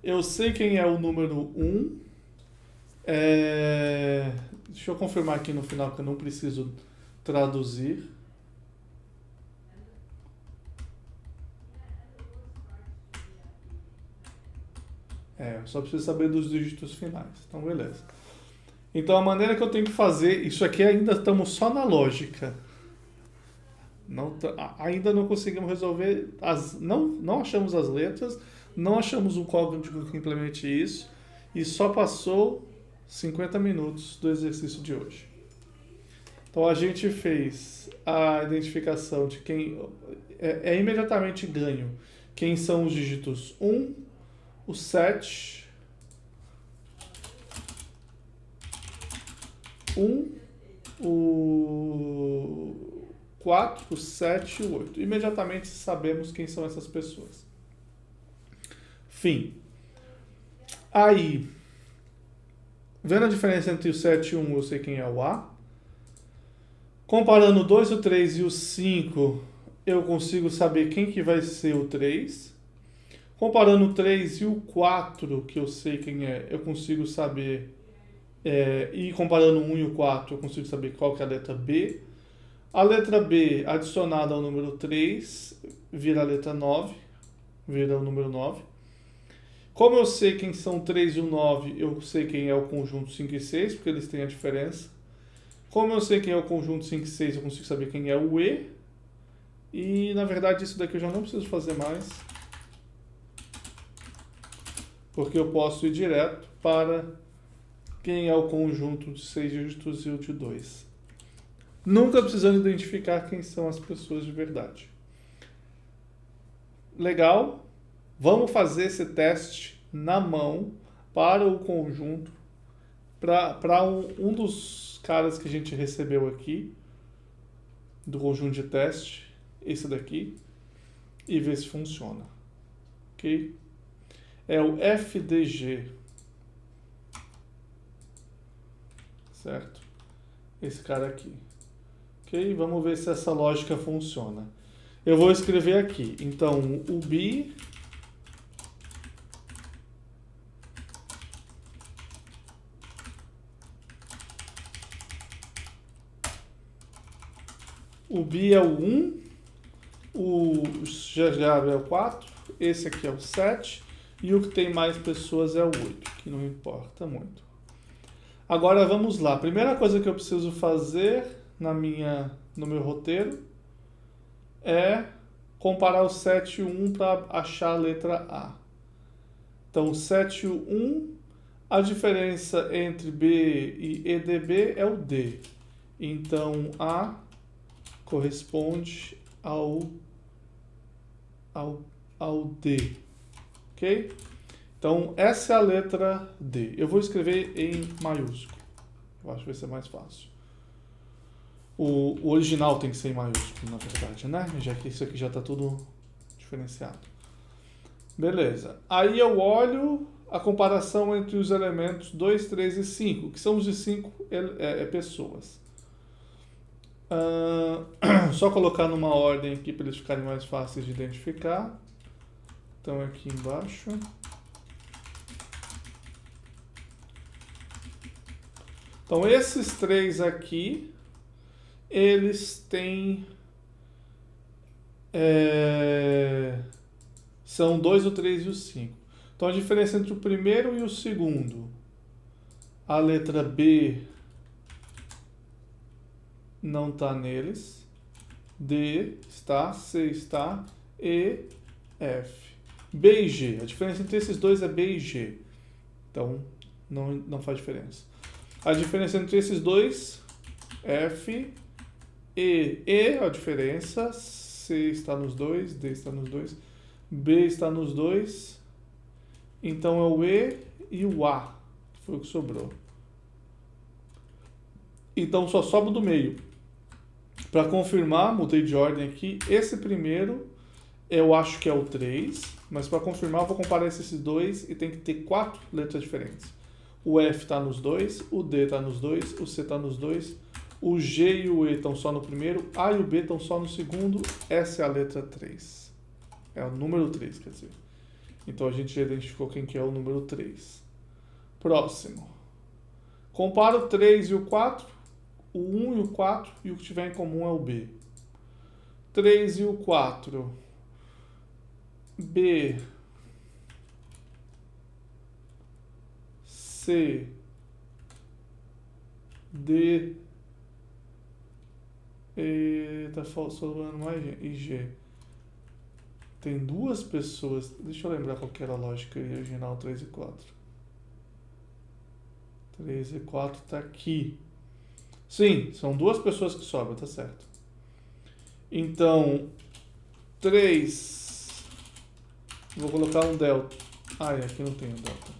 Eu sei quem é o número 1. Deixa eu confirmar aqui no final que eu não preciso traduzir. Eu só preciso saber dos dígitos finais. Então, beleza. Então, a maneira que eu tenho que fazer... Isso aqui ainda estamos só na lógica. Ainda não conseguimos resolver... Não achamos as letras, não achamos um código que implemente isso, e só passou 50 minutos do exercício de hoje. Então, a gente fez a identificação de quem... imediatamente ganho quem são os dígitos 1, o 7, o 4, o 7 e o 8. Imediatamente sabemos quem são essas pessoas. Fim. Aí, vendo a diferença entre o 7 e o 1, eu sei quem é o A. Comparando o 2, o 3 e o 5, eu consigo saber quem que vai ser o 3. Comparando o 3 e o 4, que eu sei quem é, eu consigo saber... e comparando o 1 e o 4, eu consigo saber qual que é a letra B. A letra B adicionada ao número 3 vira a letra 9, vira o número 9. Como eu sei quem são o 3 e o 9, eu sei quem é o conjunto 5 e 6, porque eles têm a diferença. Como eu sei quem é o conjunto 5 e 6, eu consigo saber quem é o E. E, na verdade, isso daqui eu já não preciso fazer mais, porque eu posso ir direto para quem é o conjunto de 6 dígitos e o de 2. Nunca precisando identificar quem são as pessoas de verdade. Legal? Vamos fazer esse teste na mão para o conjunto, para um dos caras que a gente recebeu aqui, do conjunto de teste, esse daqui, e ver se funciona. Ok? É o FDG. Certo? Esse cara aqui. Ok? Vamos ver se essa lógica funciona. Eu vou escrever aqui. Então, o B... O B é o 1, o GG é o 4, esse aqui é o 7, e o que tem mais pessoas é o 8, que não importa muito. Agora vamos lá. A primeira coisa que eu preciso fazer no meu roteiro é comparar o 7 e o 1 para achar a letra A. Então, o 7 e o 1, a diferença entre B e EDB é o D. Então, A corresponde ao D. Ok? Então, essa é a letra D. Eu vou escrever em maiúsculo. Eu acho que vai ser mais fácil. O original tem que ser em maiúsculo, na verdade, né? Já que isso aqui já está tudo diferenciado. Beleza. Aí eu olho a comparação entre os elementos 2, 3 e 5, que são os de 5 pessoas. Só colocar numa ordem aqui para eles ficarem mais fáceis de identificar. Então aqui embaixo. Então esses três aqui, eles têm... são 2, o 3 e o 5. Então a diferença entre o primeiro e o segundo, a letra B não está neles, D está, C está, E, F. B e G, a diferença entre esses dois é B e G, então não faz diferença. A diferença entre esses dois, F, E, a diferença, C está nos dois, D está nos dois, B está nos dois, então é o E e o A, que foi o que sobrou. Então só sobra do meio. Para confirmar, mudei de ordem aqui, esse primeiro eu acho que é o 3, mas para confirmar eu vou comparar esses dois e tem que ter 4 letras diferentes. O F está nos dois, o D está nos dois, o C está nos dois, o G e o E estão só no primeiro, A e o B estão só no segundo, essa é a letra 3. É o número 3, quer dizer. Então a gente já identificou quem que é o número 3. Próximo. Compara o 3 e o 4, o 1 e o 4, e o que tiver em comum é o B. 3 e o 4. B. C. D. E tá sobrando mais G. E G. Tem duas pessoas. Deixa eu lembrar qual que era a lógica original 3 e 4. 3 e 4 tá aqui. Sim, são duas pessoas que sobram, tá certo. Então, 3. Vou colocar um delta. Aqui não tem um delta.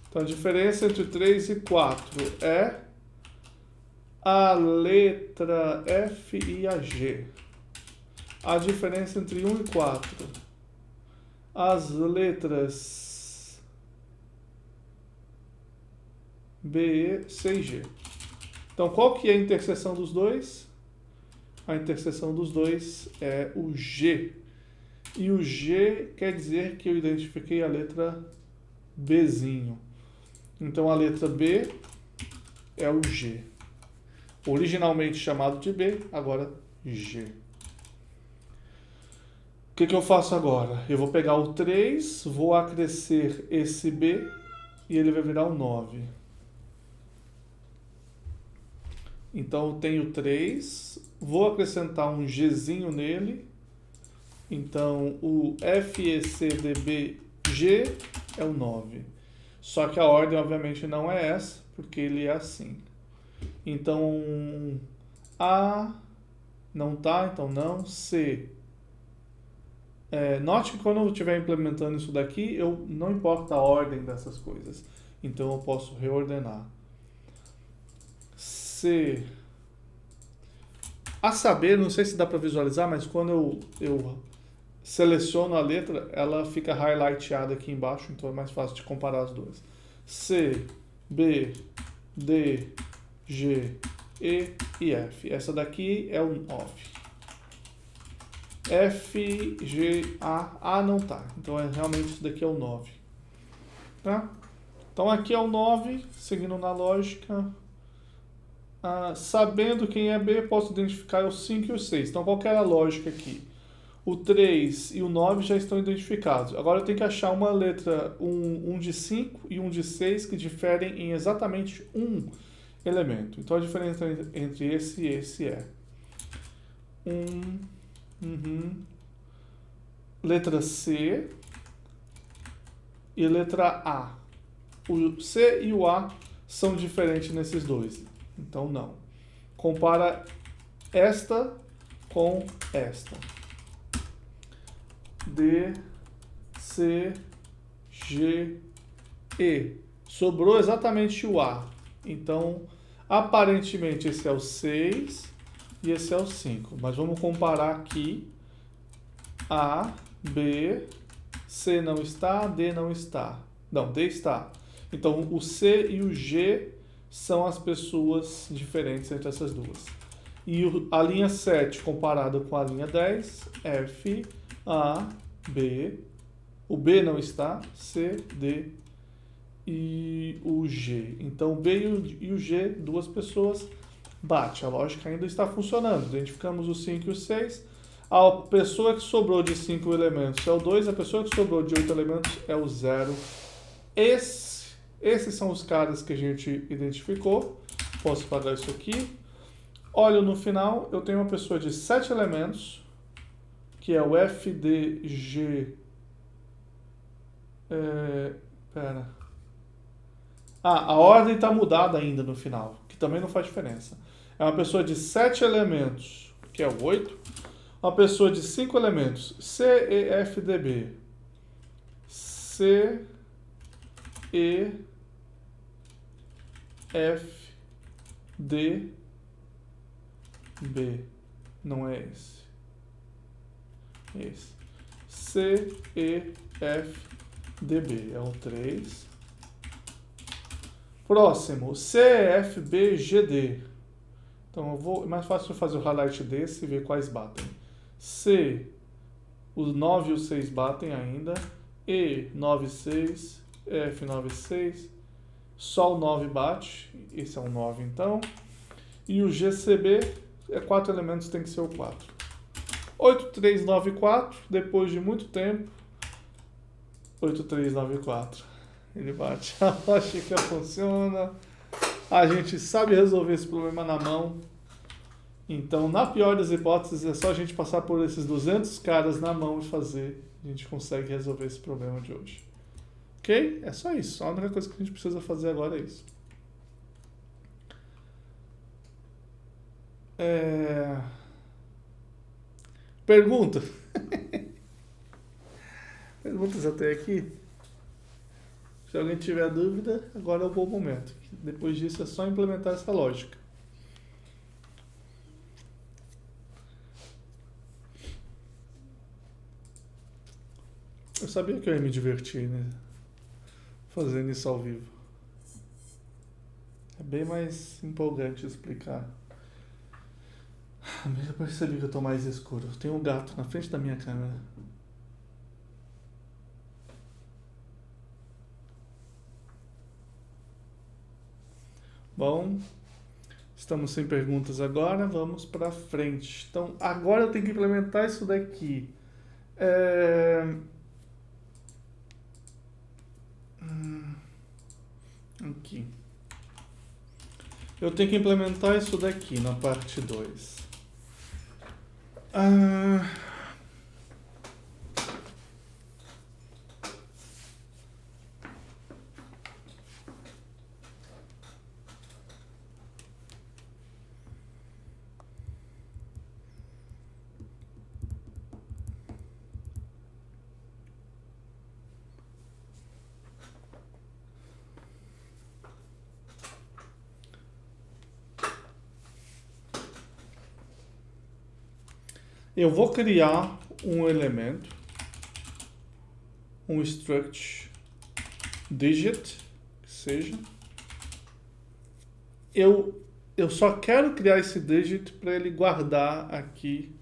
Então, a diferença entre 3 e 4 é a letra F e a G. A diferença entre 1 e 4, as letras B, C e G. Então, qual que é a interseção dos dois? A interseção dos dois é o G. E o G quer dizer que eu identifiquei a letra Bzinho. Então, a letra B é o G. Originalmente chamado de B, agora G. O que eu faço agora? Eu vou pegar o 3, vou acrescer esse B e ele vai virar o 9. Então, eu tenho 3, vou acrescentar um Gzinho nele. Então, o FECDBG é o 9. Só que a ordem, obviamente, não é essa, porque ele é assim. Então, A não tá, então não. C. Note que quando eu estiver implementando isso daqui, não importa a ordem dessas coisas. Então, eu posso reordenar. C. A saber, não sei se dá para visualizar, mas quando eu seleciono a letra, ela fica highlighteada aqui embaixo, então é mais fácil de comparar as duas. C, B, D, G, E e F. Essa daqui é o 9. F, G, A não tá. Então realmente isso daqui é o 9. Tá? Então aqui é o 9, seguindo na lógica. Sabendo quem é B, posso identificar o 5 e o 6. Então qual que era a lógica aqui? O 3 e o 9 já estão identificados. Agora eu tenho que achar uma letra, um de 5 e um de 6 que diferem em exatamente um elemento. Então a diferença entre esse e esse é letra C e letra A. O C e o A são diferentes nesses dois. Então não. Compara esta com esta. D, C, G, E sobrou exatamente o A. Então, aparentemente esse é o 6 e esse é o 5. Mas vamos comparar aqui. A, B, C não está, D não está. Não, D está. Então, o C e o G são as pessoas diferentes entre essas duas. E a linha 7 comparada com a linha 10, F, A, B, o B não está, C, D e o G. Então, o B e o G, duas pessoas, bate. A lógica ainda está funcionando. Identificamos o 5 e o 6. A pessoa que sobrou de 5 elementos é o 2, a pessoa que sobrou de 8 elementos é o 0. Esses são os caras que a gente identificou. Posso apagar isso aqui. Olho no final, eu tenho uma pessoa de 7 elementos, que é o F, D, G... a ordem está mudada ainda no final, que também não faz diferença. É uma pessoa de 7 elementos, que é o 8. Uma pessoa de 5 elementos, C, E, F, D, B. C, E, F, D, B. Não é esse. Esse. C, E, F, D, B. É o 3. Próximo. C, F, B, G, D. Então, é mais fácil eu fazer o highlight desse e ver quais batem. C, os 9 e o 6 batem ainda. E, 9, 6. F, 9, 6. Só o 9 bate. Esse é um 9, então. E o GCB, 4 elementos, tem que ser o 4. 8, 3, 9, 4. Depois de muito tempo, 8, 3, 9, 4. Ele bate. A lógica funciona. A gente sabe resolver esse problema na mão. Então, na pior das hipóteses, é só a gente passar por esses 200 caras na mão e fazer. A gente consegue resolver esse problema de hoje. Ok? É só isso. A única coisa que a gente precisa fazer agora é isso. Pergunta. Perguntas até aqui? Se alguém tiver dúvida, agora é o bom momento. Depois disso é só implementar essa lógica. Eu sabia que eu ia me divertir, né? Fazendo isso ao vivo. É bem mais empolgante explicar. Eu percebi que eu tô mais escuro. Tem um gato na frente da minha câmera. Bom, estamos sem perguntas agora, vamos para frente. Então, agora eu tenho que implementar isso daqui. Aqui. Eu tenho que implementar isso daqui na parte 2. Eu vou criar um elemento, um struct digit, que seja. Eu só quero criar esse digit para ele guardar aqui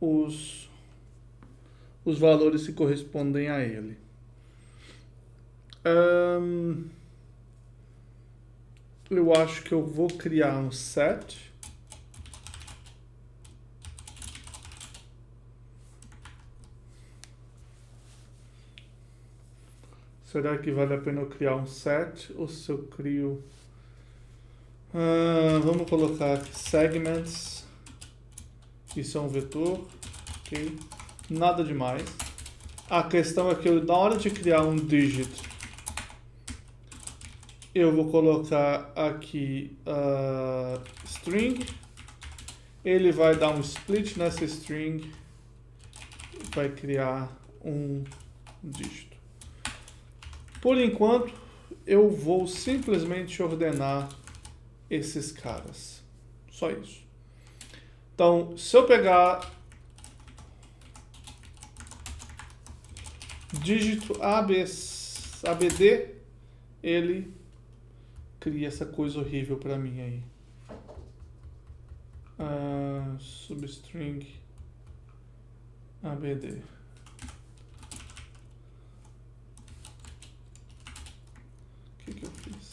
os valores que correspondem a ele. Eu acho que eu vou criar um set. Será que vale a pena eu criar um set ou se eu crio... vamos colocar aqui segments. Isso é um vetor. Ok. Nada demais. A questão é que na hora de criar um digit, eu vou colocar aqui string. Ele vai dar um split nessa string. Vai criar um dígito. Por enquanto, eu vou simplesmente ordenar esses caras. Só isso. Então, se eu pegar dígito ABD, ele cria essa coisa horrível para mim aí. Substring ABD. O que eu fiz?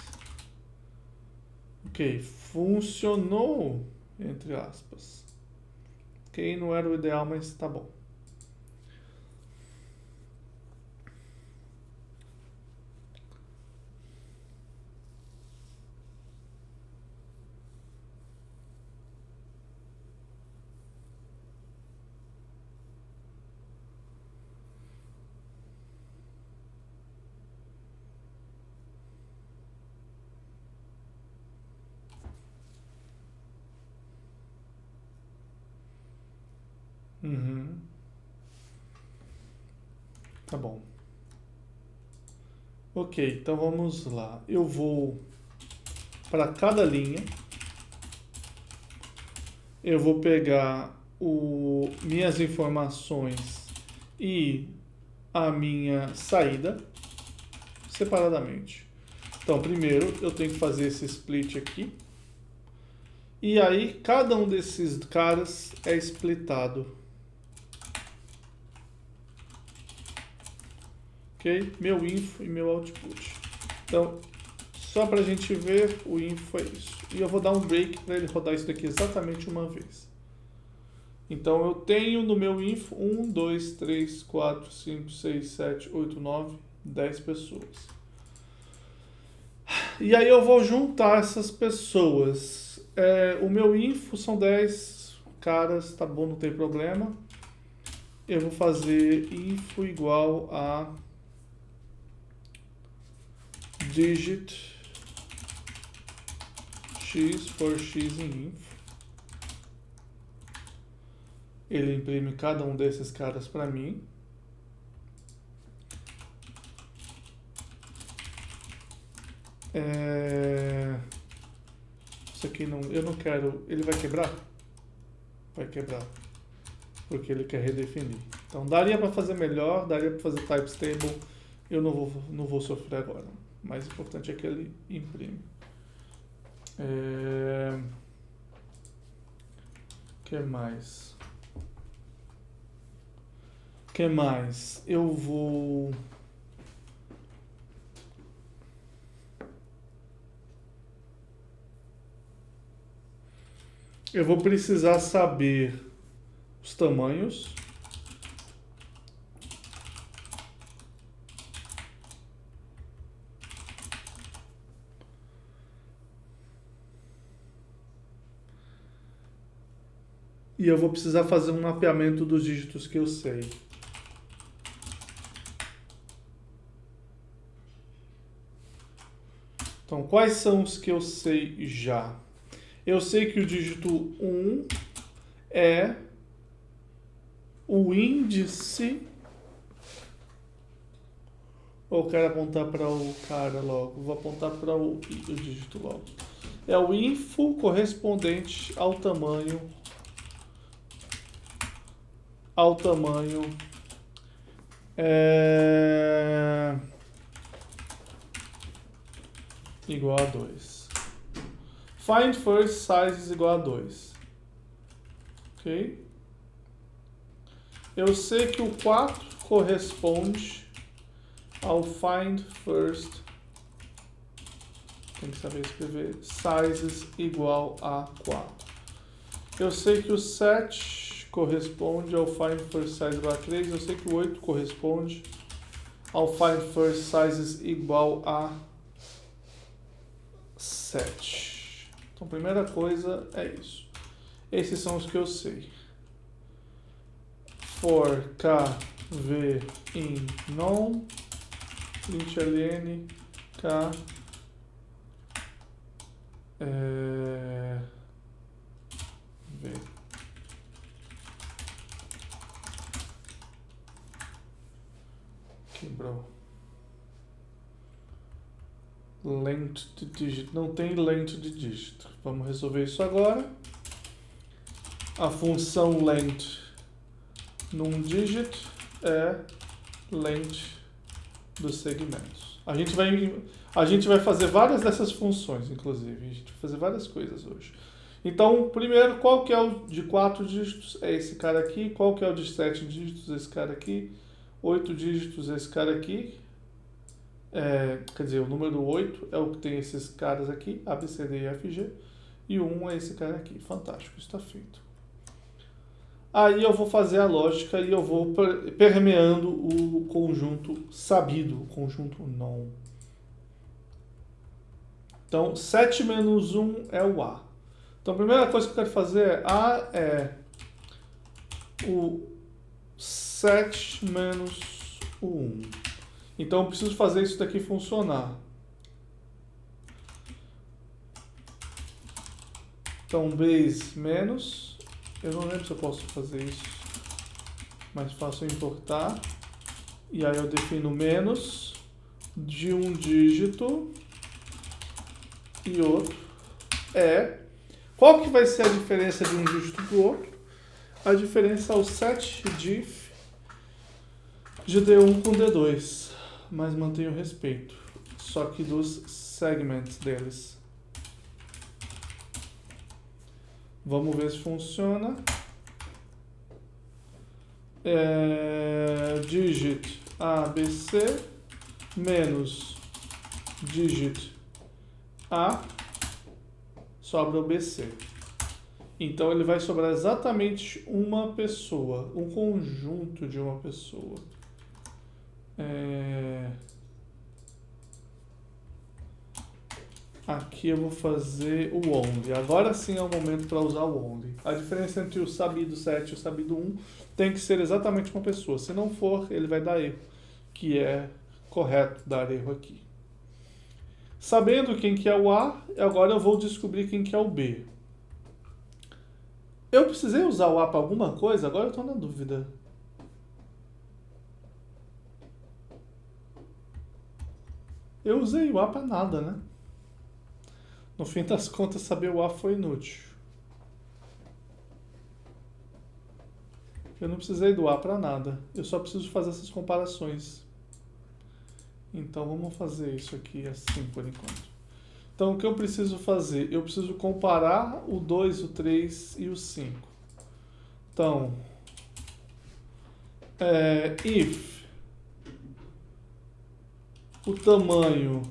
Ok, funcionou, entre aspas. Ok, não era o ideal, mas tá bom. Tá bom. Ok, então vamos lá. Eu vou para cada linha. Eu vou pegar minhas informações e a minha saída separadamente. Então, primeiro eu tenho que fazer esse split aqui. E aí, cada um desses caras é splitado. Ok? Meu info e meu output. Então, só para a gente ver, o info é isso. E eu vou dar um break para ele rodar isso daqui exatamente uma vez. Então, eu tenho no meu info 1, 2, 3, 4, 5, 6, 7, 8, 9, 10 pessoas. E aí eu vou juntar essas pessoas. O meu info são 10 caras, tá bom, não tem problema. Eu vou fazer info igual a digit x for x em info. Ele imprime cada um desses caras para mim. Isso aqui não, eu não quero. Ele vai quebrar? Vai quebrar. Porque ele quer redefinir. Então daria para fazer melhor, daria para fazer type stable. Eu não vou sofrer agora. O mais importante é que ele imprime. Que mais? Eu vou precisar saber os tamanhos. E eu vou precisar fazer um mapeamento dos dígitos que eu sei. Então, quais são os que eu sei já? Eu sei que o dígito 1 é o índice. Ou eu quero apontar para o cara logo? Vou apontar para o dígito logo. É o info correspondente ao tamanho igual a 2. Find first size igual a 2. Ok? Eu sei que o 4 corresponde ao find first. Tem que saber escrever sizes igual a 4. Eu sei que o 7 corresponde ao find first size igual a 3. Eu sei que o 8 corresponde ao find first sizes igual a 7. Então, primeira coisa é isso. Esses são os que eu sei. For k v in non println k v. Quebrou. Length de dígito. Não tem length de dígito. Vamos resolver isso agora. A função length num dígito é length dos segmentos. A gente vai fazer várias dessas funções, inclusive. A gente vai fazer várias coisas hoje. Então, primeiro, qual que é o de 4 dígitos? É esse cara aqui. Qual que é o de 7 dígitos? Esse cara aqui. 8 dígitos, esse cara aqui. Quer dizer, o número 8 é o que tem esses caras aqui, A, B, C, D, E, F, G. E o 1 é esse cara aqui. Fantástico, isso está feito. Aí eu vou fazer a lógica e eu vou permeando o conjunto sabido, o conjunto known. Então, 7 menos 1 é o A. Então, a primeira coisa que eu quero fazer é A é o 7 menos o 1. Então, eu preciso fazer isso daqui funcionar. Então, base menos... Eu não lembro se eu posso fazer isso. Mais fácil importar. E aí eu defino menos de um dígito e outro é... Qual que vai ser a diferença de um dígito para o outro? A diferença é o set diff de D1 com D2. Mas mantém o respeito. Só que dos segmentos deles. Vamos ver se funciona. Digit ABC menos digit A sobra o BC. Então ele vai sobrar exatamente uma pessoa, um conjunto de uma pessoa. Aqui eu vou fazer o only. Agora sim é o momento para usar o only. A diferença entre o sabido 7 e o sabido 1 tem que ser exatamente uma pessoa. Se não for, ele vai dar erro, que é correto dar erro aqui. Sabendo quem que é o A, agora eu vou descobrir quem que é o B. Eu precisei usar o A para alguma coisa? Agora eu estou na dúvida. Eu usei o A para nada, né? No fim das contas, saber o A foi inútil. Eu não precisei do A para nada. Eu só preciso fazer essas comparações. Então, vamos fazer isso aqui assim por enquanto. Então, o que eu preciso fazer? Eu preciso comparar o 2, o 3 e o 5. Então, if o tamanho...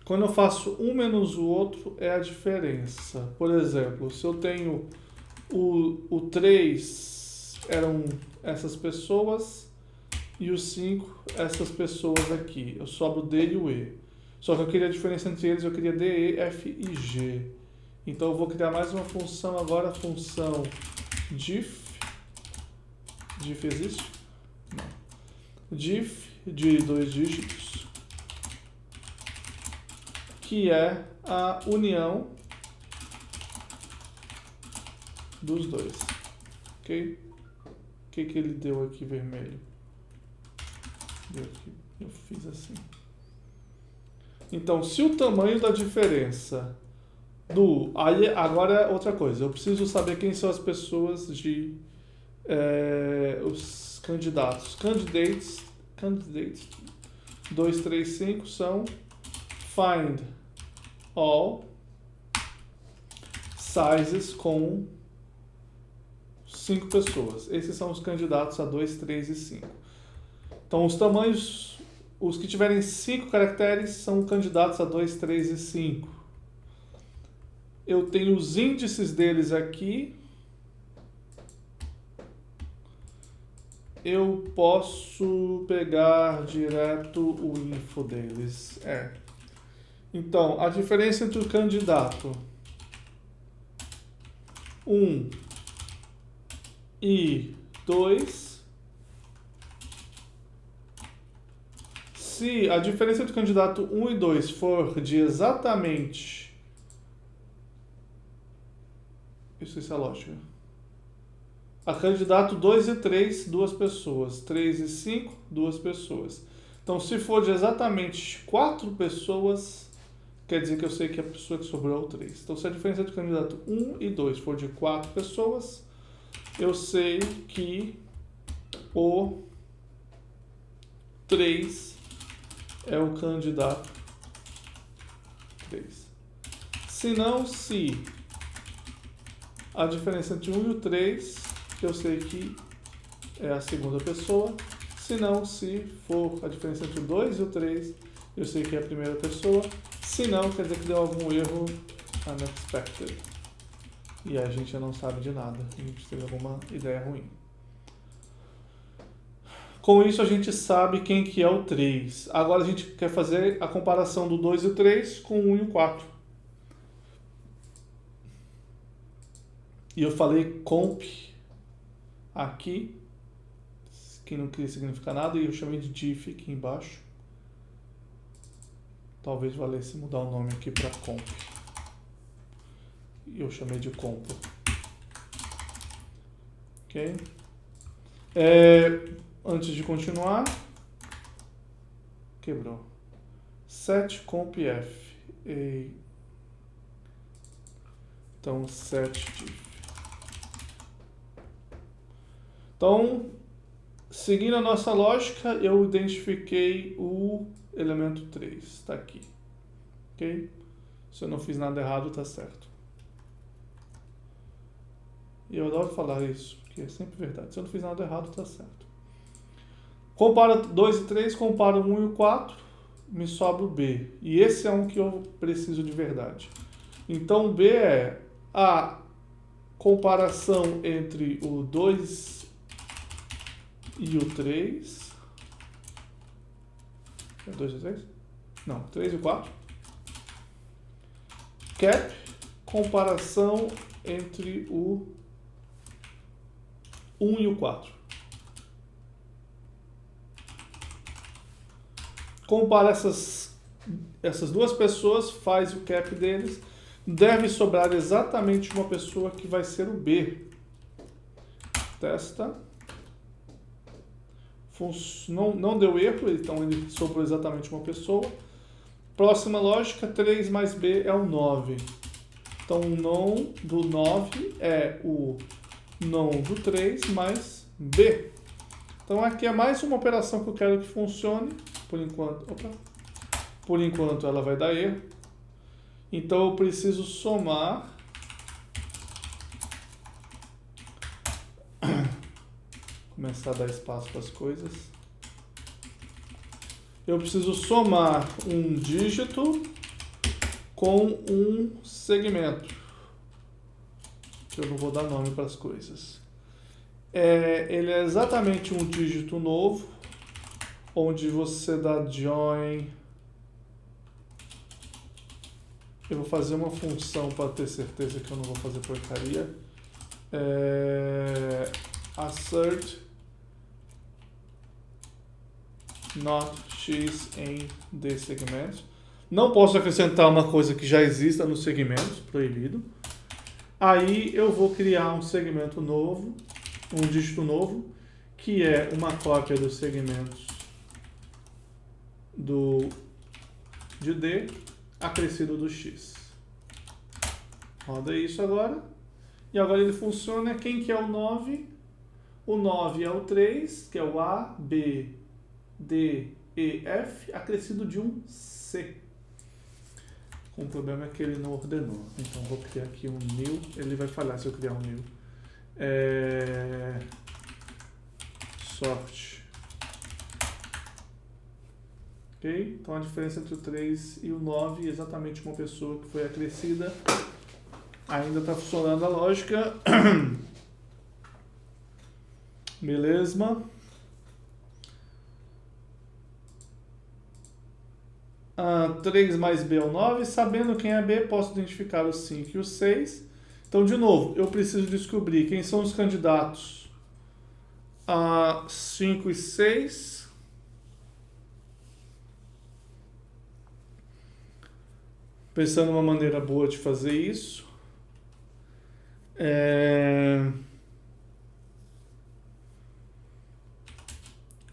Quando eu faço um menos o outro, é a diferença. Por exemplo, se eu tenho o 3 eram essas pessoas e o 5 essas pessoas aqui. Eu sobro o D e o E. Só que eu queria a diferença entre eles, eu queria D, E, F e G. Então eu vou criar mais uma função agora, a função diff. Diff existe? Não. Diff de 2 dígitos. Que é a união dos dois. Ok? O que ele deu aqui vermelho? Deu aqui. Eu fiz assim. Então, se o tamanho da diferença do... Aí, agora é outra coisa. Eu preciso saber quem são as pessoas de... os candidatos. Candidates 2, 3, 5 são find all sizes com 5 pessoas. Esses são os candidatos a 2, 3 e 5. Então, os tamanhos, os que tiverem 5 caracteres são candidatos a 2, 3 e 5. Eu tenho os índices deles aqui. Eu posso pegar direto o info deles. Então, a diferença entre o candidato 1 e 2, se a diferença entre o candidato 1 e 2 for de exatamente... Isso é lógica. A candidato 2 e 3, 2 pessoas. 3 e 5, 2 pessoas. Então, se for de exatamente 4 pessoas, quer dizer que eu sei que a pessoa que sobrou é o 3. Então, se a diferença de candidato 1 e 2 for de 4 pessoas, eu sei que o 3 é o candidato 3. Se não, se a diferença entre 1 e o 3, eu sei que é a segunda pessoa. Se não, se for a diferença entre o 2 e o 3, eu sei que é a primeira pessoa. Se não, quer dizer que deu algum erro unexpected. E a gente já não sabe de nada. A gente teve alguma ideia ruim. Com isso, a gente sabe quem que é o 3. Agora a gente quer fazer a comparação do 2 e o 3 com o 1 e o 4. E eu falei comp aqui, que não queria significar nada, e eu chamei de diff aqui embaixo. Talvez valesse mudar o nome aqui para comp. E eu chamei de comp. Ok? Antes de continuar, quebrou. Set comp f. Então, set diff. Então, seguindo a nossa lógica, eu identifiquei o elemento 3. Está aqui. Ok? Se eu não fiz nada errado, está certo. E eu adoro falar isso, porque é sempre verdade. Se eu não fiz nada errado, está certo. Compara 2 e 3, compara 1 e o 4, me sobra o B. E esse é um que eu preciso de verdade. Então, o B é a comparação entre o 2 e o 3. É 2 e 3? Não, 3 e 4. Cap, comparação entre o 1 e o 4. Compara essas duas pessoas, faz o cap deles. Deve sobrar exatamente uma pessoa que vai ser o B. Testa. Não deu erro, então ele sobrou exatamente uma pessoa. Próxima lógica, 3 mais B é o 9. Então, o non do 9 é o non do 3 mais B. Então, aqui é mais uma operação que eu quero que funcione. Por enquanto, ela vai dar erro. Então, eu preciso somar. Começar a dar espaço para as coisas. Eu preciso somar um dígito com um segmento. Eu não vou dar nome para as coisas. Ele é exatamente um dígito novo, onde você dá join. Eu vou fazer uma função para ter certeza que eu não vou fazer porcaria. Assert not x em d segmentos. Não posso acrescentar uma coisa que já exista no segmento, proibido. Aí eu vou criar um segmento novo, um dígito novo, que é uma cópia dos segmentos de D acrescido do X. Roda isso agora. E agora ele funciona. Quem que é o 9? O 9 é o 3, que é o A, B, D, E, F, acrescido de um C. O problema é que ele não ordenou. Então vou criar aqui um new. Ele vai falhar se eu criar um new. Sort. Ok? Então a diferença entre o 3 e o 9 é exatamente uma pessoa que foi acrescida. Ainda está funcionando a lógica. Beleza. 3 mais B é o 9. Sabendo quem é B, posso identificar o 5 e o 6. Então, de novo, eu preciso descobrir quem são os candidatos 5 e 6. Pensando uma maneira boa de fazer isso.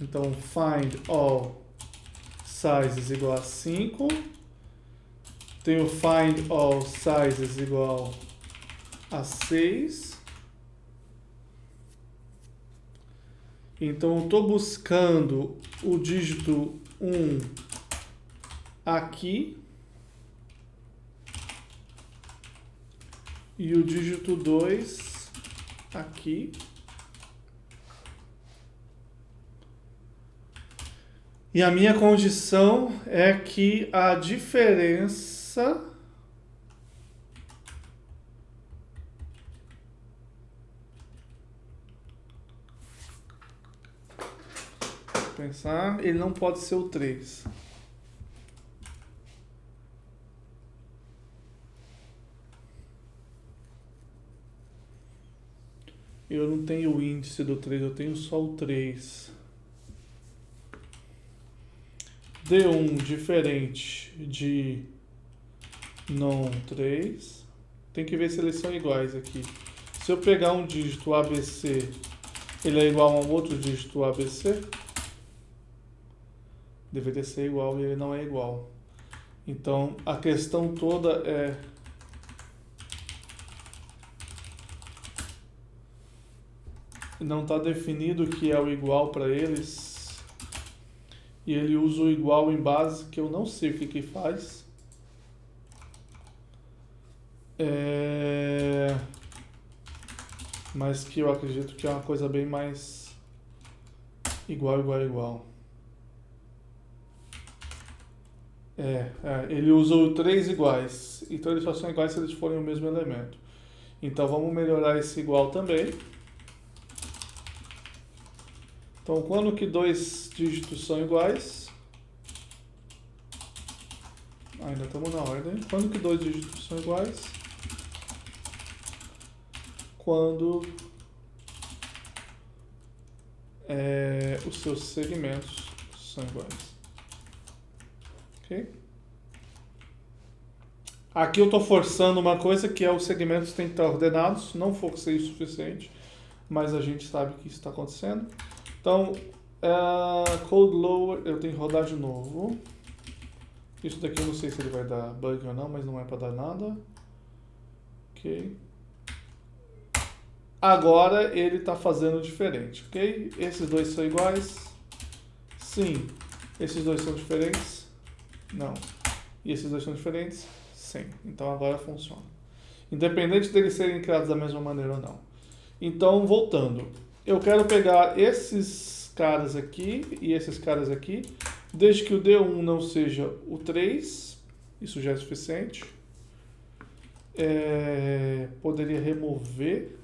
Então, find all sizes igual a 5. Tenho find all sizes igual a 6. Então, eu estou buscando o dígito 1 aqui e o dígito 2 aqui. E a minha condição é que a diferença pensar, ele não pode ser o 3. Eu não tenho o índice do 3, eu tenho só o 3. D1 diferente de non 3. Tem que ver se eles são iguais aqui. Se eu pegar um dígito ABC, ele é igual a um outro dígito ABC? Deveria ser igual e ele não é igual. Então, a questão toda é... não está definido o que é o igual para eles. E ele usa o igual em base, que eu não sei o que faz. Mas que eu acredito que é uma coisa bem mais igual, igual, igual. Ele usa o 3 iguais. Então eles só são iguais se eles forem o mesmo elemento. Então vamos melhorar esse igual também. Então quando que dois dígitos são iguais? Ainda estamos na ordem. Quando que dois dígitos são iguais? Quando os seus segmentos são iguais. Ok? Aqui eu estou forçando uma coisa que é os segmentos têm que estar ordenados. Não forcei o suficiente, mas a gente sabe que isso está acontecendo. Então, code lower, eu tenho que rodar de novo. Isso daqui eu não sei se ele vai dar bug ou não, mas não é para dar nada. Ok. Agora ele está fazendo diferente, ok? Esses dois são iguais? Sim. Esses dois são diferentes? Não. E esses dois são diferentes? Sim. Então agora funciona. Independente deles serem criados da mesma maneira ou não. Então, voltando. Eu quero pegar esses caras aqui e esses caras aqui, desde que o D1 não seja o 3, isso já é suficiente. Poderia remover.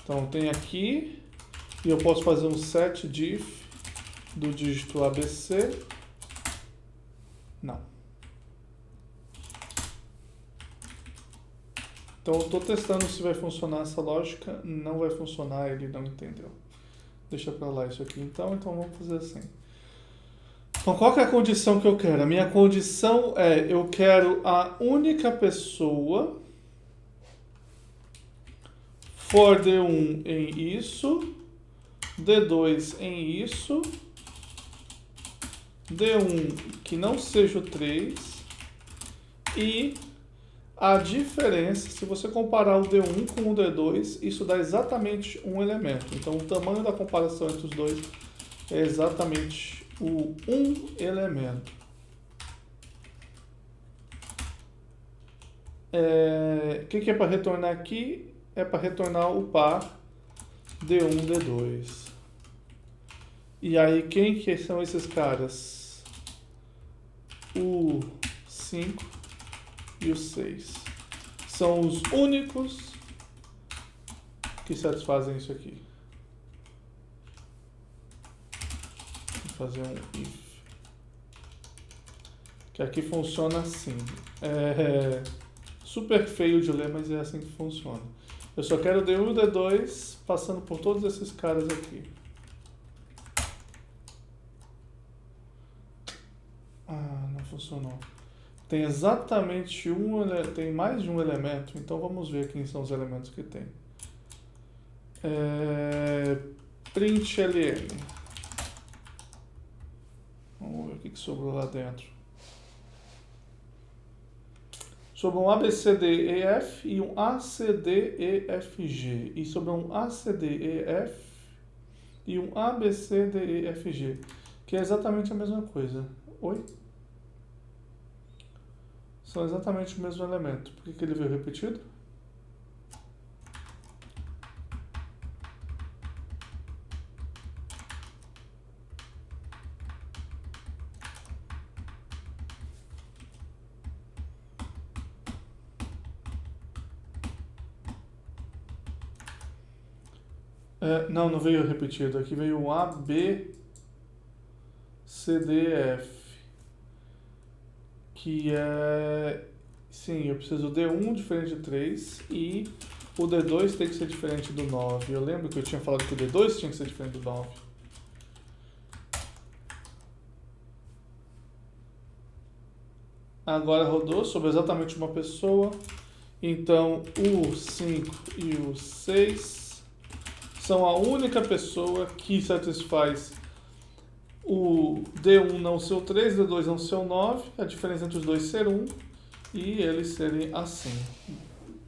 Então tem aqui, e eu posso fazer um set diff do dígito ABC. Não. Então eu estou testando se vai funcionar essa lógica. Não vai funcionar, ele não entendeu. Deixa para lá isso aqui então vamos fazer assim. Então qual que é a condição que eu quero? A minha condição é, eu quero a única pessoa for D1 em isso, D2 em isso, D1 que não seja o 3 e a diferença, se você comparar o D1 com o D2, isso dá exatamente um elemento. Então o tamanho da comparação entre os dois é exatamente o um elemento. O que é para retornar aqui? É para retornar o par D1, D2. E aí, quem que são esses caras? O 5 e o 6. São os únicos que satisfazem isso aqui. Vou fazer um if. Que aqui funciona assim. É super feio de ler, mas é assim que funciona. Eu só quero D1 e D2 passando por todos esses caras aqui. Não funcionou. Tem exatamente tem mais de um elemento, então vamos ver quem são os elementos que tem. Println. Vamos ver o que sobrou lá dentro. Sobrou um ABCDEF e um ACDEFG. E sobrou um ACDEF e um ABCDEFG, que é exatamente a mesma coisa. Oi? São exatamente o mesmo elemento. Por que ele veio repetido? Não veio repetido. Aqui veio um A, B, C, D, F. Que é... Sim, eu preciso do D1 diferente de 3 e o D2 tem que ser diferente do 9. Eu lembro que eu tinha falado que o D2 tinha que ser diferente do 9. Agora rodou sobre exatamente uma pessoa. Então, o 5 e o 6 são a única pessoa que satisfaz o D1 não ser o 3, D2 não ser o 9, a diferença entre os dois ser 1 e eles serem assim.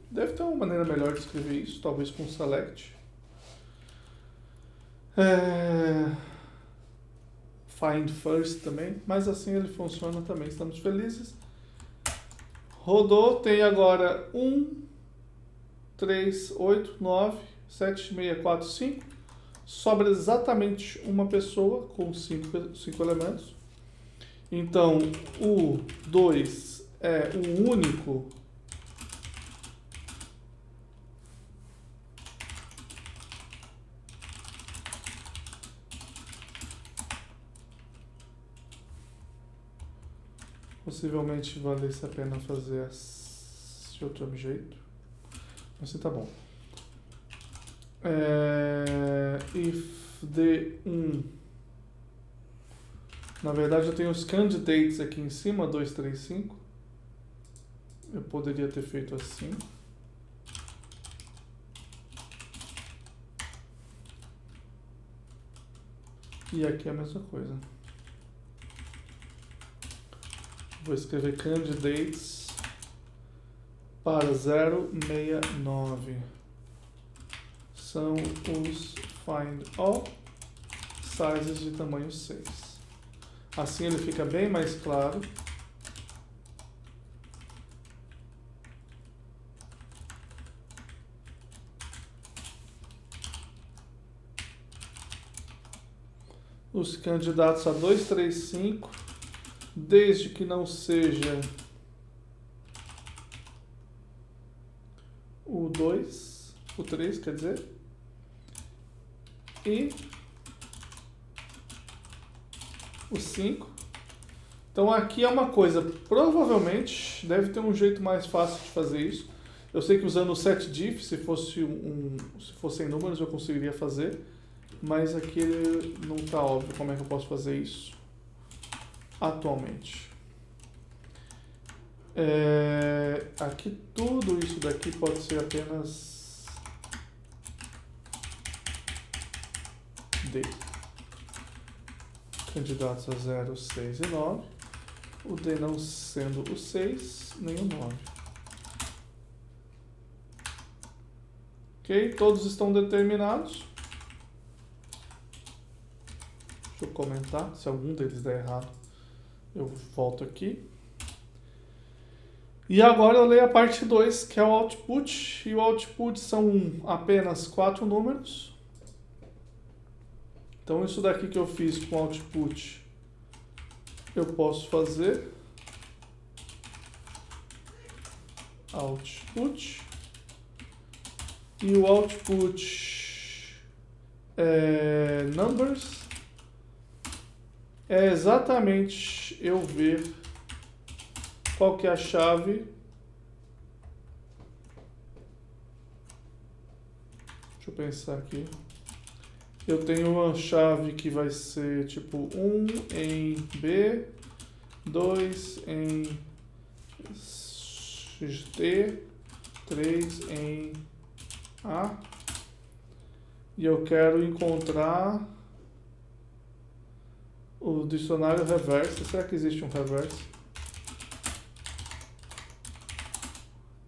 Deve ter uma maneira melhor de escrever isso, talvez com select. Find first também, mas assim ele funciona também, estamos felizes. Rodou, tem agora 1, 3, 8, 9, 7, 6, 4, 5. Sobra exatamente uma pessoa com 5 elementos. Então, o 2 é o único possivelmente valesse a pena fazer esse outro jeito. Mas tá bom. If D1. Na verdade eu tenho os candidates aqui em cima, 2, 3, 5. Eu poderia ter feito assim. E aqui é a mesma coisa. Vou escrever candidates para 069. São os find all sizes de tamanho 6. Assim ele fica bem mais claro. Os candidatos a 2, 3, 5, desde que não seja o 2, o 3, quer dizer, e o 5. Então aqui é uma coisa, provavelmente deve ter um jeito mais fácil de fazer isso. Eu sei que usando o setDiff, se fossem números eu conseguiria fazer, mas aqui não está óbvio como é que eu posso fazer isso atualmente. Aqui tudo isso daqui pode ser apenas D. Candidatos a 0, 6 e 9. O D não sendo o 6, nem o 9. Ok? Todos estão determinados. Deixa eu comentar. Se algum deles der errado, eu volto aqui. E agora eu leio a parte 2, que é o output. E o output são apenas 4 números. Então isso daqui que eu fiz com output, eu posso fazer output. E o output numbers é exatamente eu ver qual que é a chave. Deixa eu pensar aqui. Eu tenho uma chave que vai ser tipo 1 em B, 2 em xt 3 em A. E eu quero encontrar o dicionário reverso. Será que existe um reverso?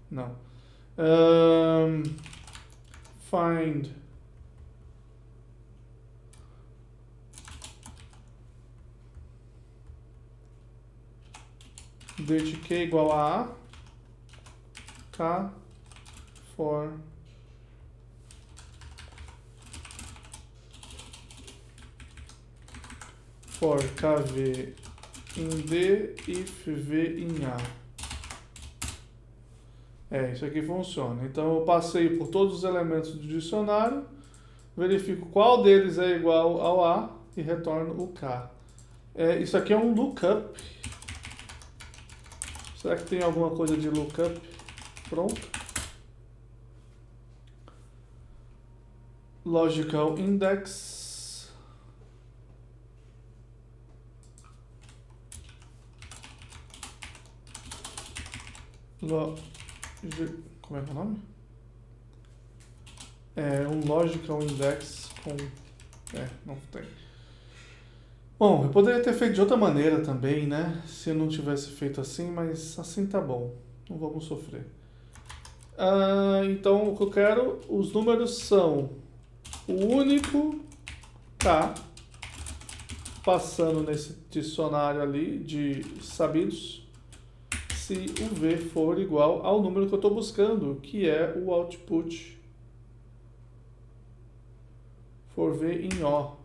Não. Find de Q igual a K for KV em D if V em A. Isso aqui funciona. Então eu passei por todos os elementos do dicionário, verifico qual deles é igual ao A e retorno o K. Isso aqui é um lookup. Será que tem alguma coisa de lookup? Pronto. Logical index. Como é que é o nome? Um logical index com... não tem. Bom, eu poderia ter feito de outra maneira também, né? Se eu não tivesse feito assim, mas assim tá bom. Não vamos sofrer. Então, o que eu quero, os números são o único K passando nesse dicionário ali de sabidos, se o V for igual ao número que eu estou buscando, que é o output for V em O.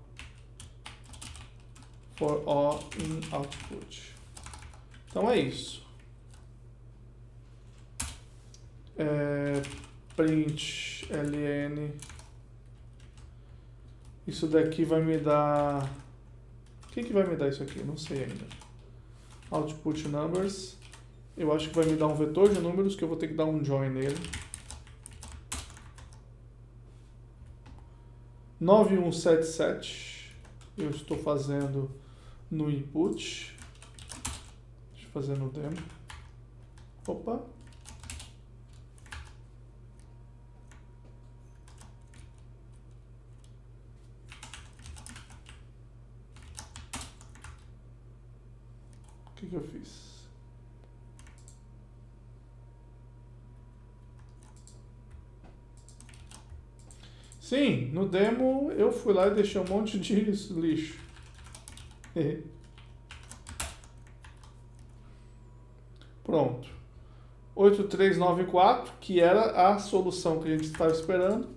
For O in output. Então é isso. Print ln. Isso daqui vai me dar... O que vai me dar isso aqui? Não sei ainda. Output numbers. Eu acho que vai me dar um vetor de números que eu vou ter que dar um join nele. 9177. Eu estou fazendo no input. Deixa eu fazer no demo. Opa. O que eu fiz? Sim, no demo eu fui lá e deixei um monte de lixo. Pronto. 8394, que era a solução que a gente estava esperando.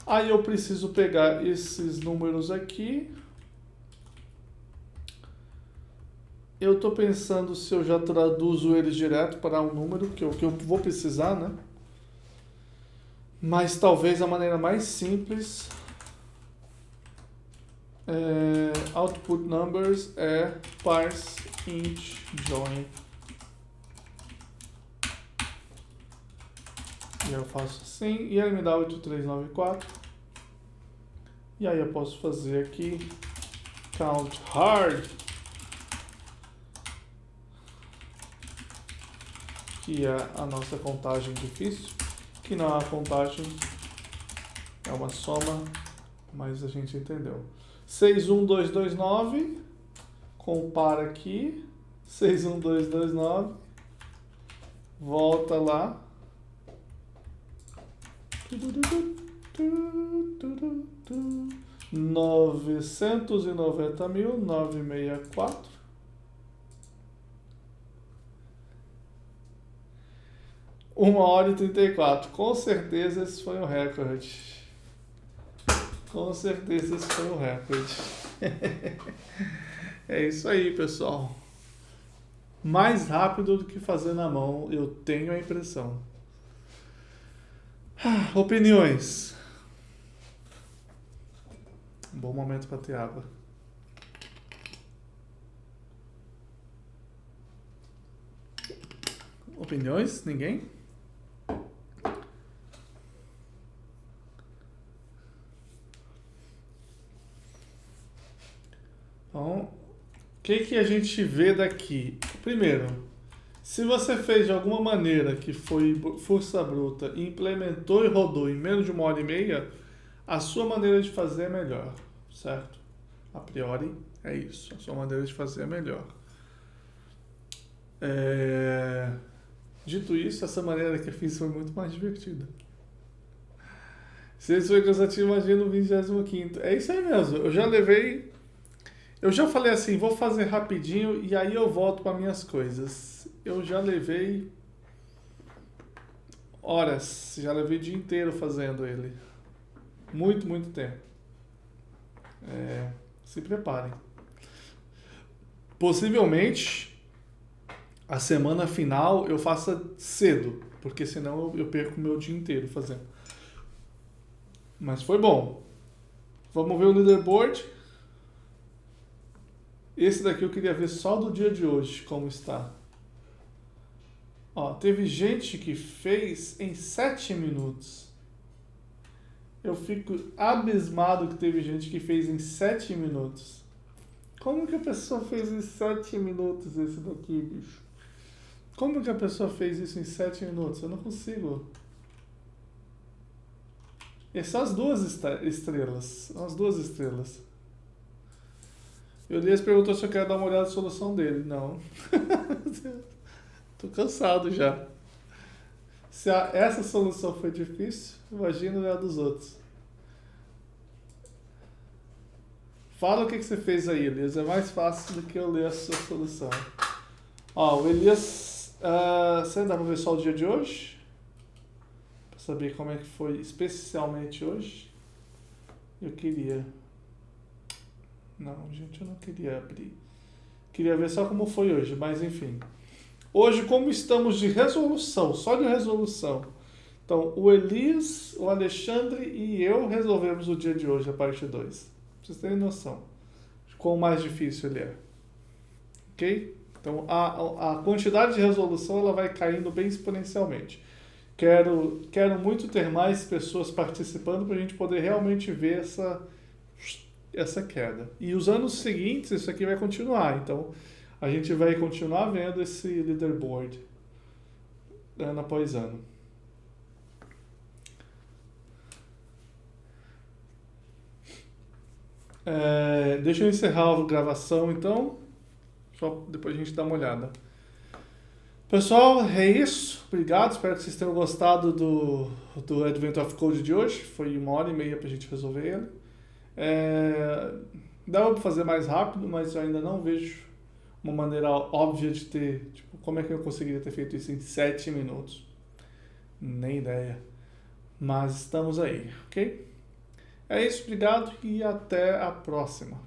Aí eu preciso pegar esses números aqui. Eu estou pensando se eu já traduzo eles direto para um número, que eu vou precisar, né? Mas talvez a maneira mais simples output numbers parse int join. E eu faço assim, e ele me dá 8394. E aí eu posso fazer aqui count hard, que é a nossa contagem difícil, que não é uma contagem, é uma soma, mas a gente entendeu. 61229, compara aqui, 61229, volta lá, 990.964. Uma hora e 34. Com certeza esse foi um recorde. Com certeza esse foi um recorde. É isso aí, pessoal. Mais rápido do que fazer na mão, eu tenho a impressão. Opiniões. Um bom momento para ter água. Opiniões? Ninguém? Então, o que a gente vê daqui? Primeiro, Se você fez de alguma maneira que foi força bruta, implementou e rodou em menos de 1 hora e meia, a sua maneira de fazer é melhor, certo? A priori é isso, a sua maneira de fazer é melhor. Dito isso, essa maneira que eu fiz foi muito mais divertida. Se isso foi cansativo, imagina o 25º. É isso aí mesmo, eu já falei assim, vou fazer rapidinho e aí eu volto para minhas coisas. Eu já levei horas, já levei o dia inteiro fazendo ele. Muito, muito tempo. Se preparem. Possivelmente, a semana final eu faça cedo, porque senão eu perco o meu dia inteiro fazendo. Mas foi bom. Vamos ver o leaderboard. Esse daqui eu queria ver só do dia de hoje, como está. Ó, teve gente que fez em 7 minutos. Eu fico abismado que teve gente que fez em 7 minutos. Como que a pessoa fez em 7 minutos esse daqui, bicho? Como que a pessoa fez isso em 7 minutos? Eu não consigo. Essas duas estrelas. As 2 estrelas. O Elias perguntou se eu quero dar uma olhada na solução dele. Não. Tô cansado já. Se essa solução foi difícil, imagina a dos outros. Fala o que você fez aí, Elias. É mais fácil do que eu ler a sua solução. Ó, o Elias... você dá pra ver só o dia de hoje? Pra saber como é que foi especialmente hoje? Eu queria... Não, gente, eu não queria abrir. Queria ver só como foi hoje, mas enfim. Hoje, como estamos de resolução, só de resolução. Então, o Elias, o Alexandre e eu resolvemos o dia de hoje, a parte 2. Pra vocês terem noção de quão mais difícil ele é. Ok? Então, a quantidade de resolução ela vai caindo bem exponencialmente. Quero muito ter mais pessoas participando para a gente poder realmente ver essa queda. E os anos seguintes, isso aqui vai continuar. Então, a gente vai continuar vendo esse leaderboard ano após ano. Deixa eu encerrar a gravação, então. Só depois a gente dá uma olhada. Pessoal, é isso. Obrigado. Espero que vocês tenham gostado do Advent of Code de hoje. Foi 1 hora e meia para a gente resolver ele. Dá para fazer mais rápido, mas eu ainda não vejo uma maneira óbvia de ter... Tipo, como é que eu conseguiria ter feito isso em 7 minutos? Nem ideia. Mas estamos aí, ok? É isso, obrigado e até a próxima.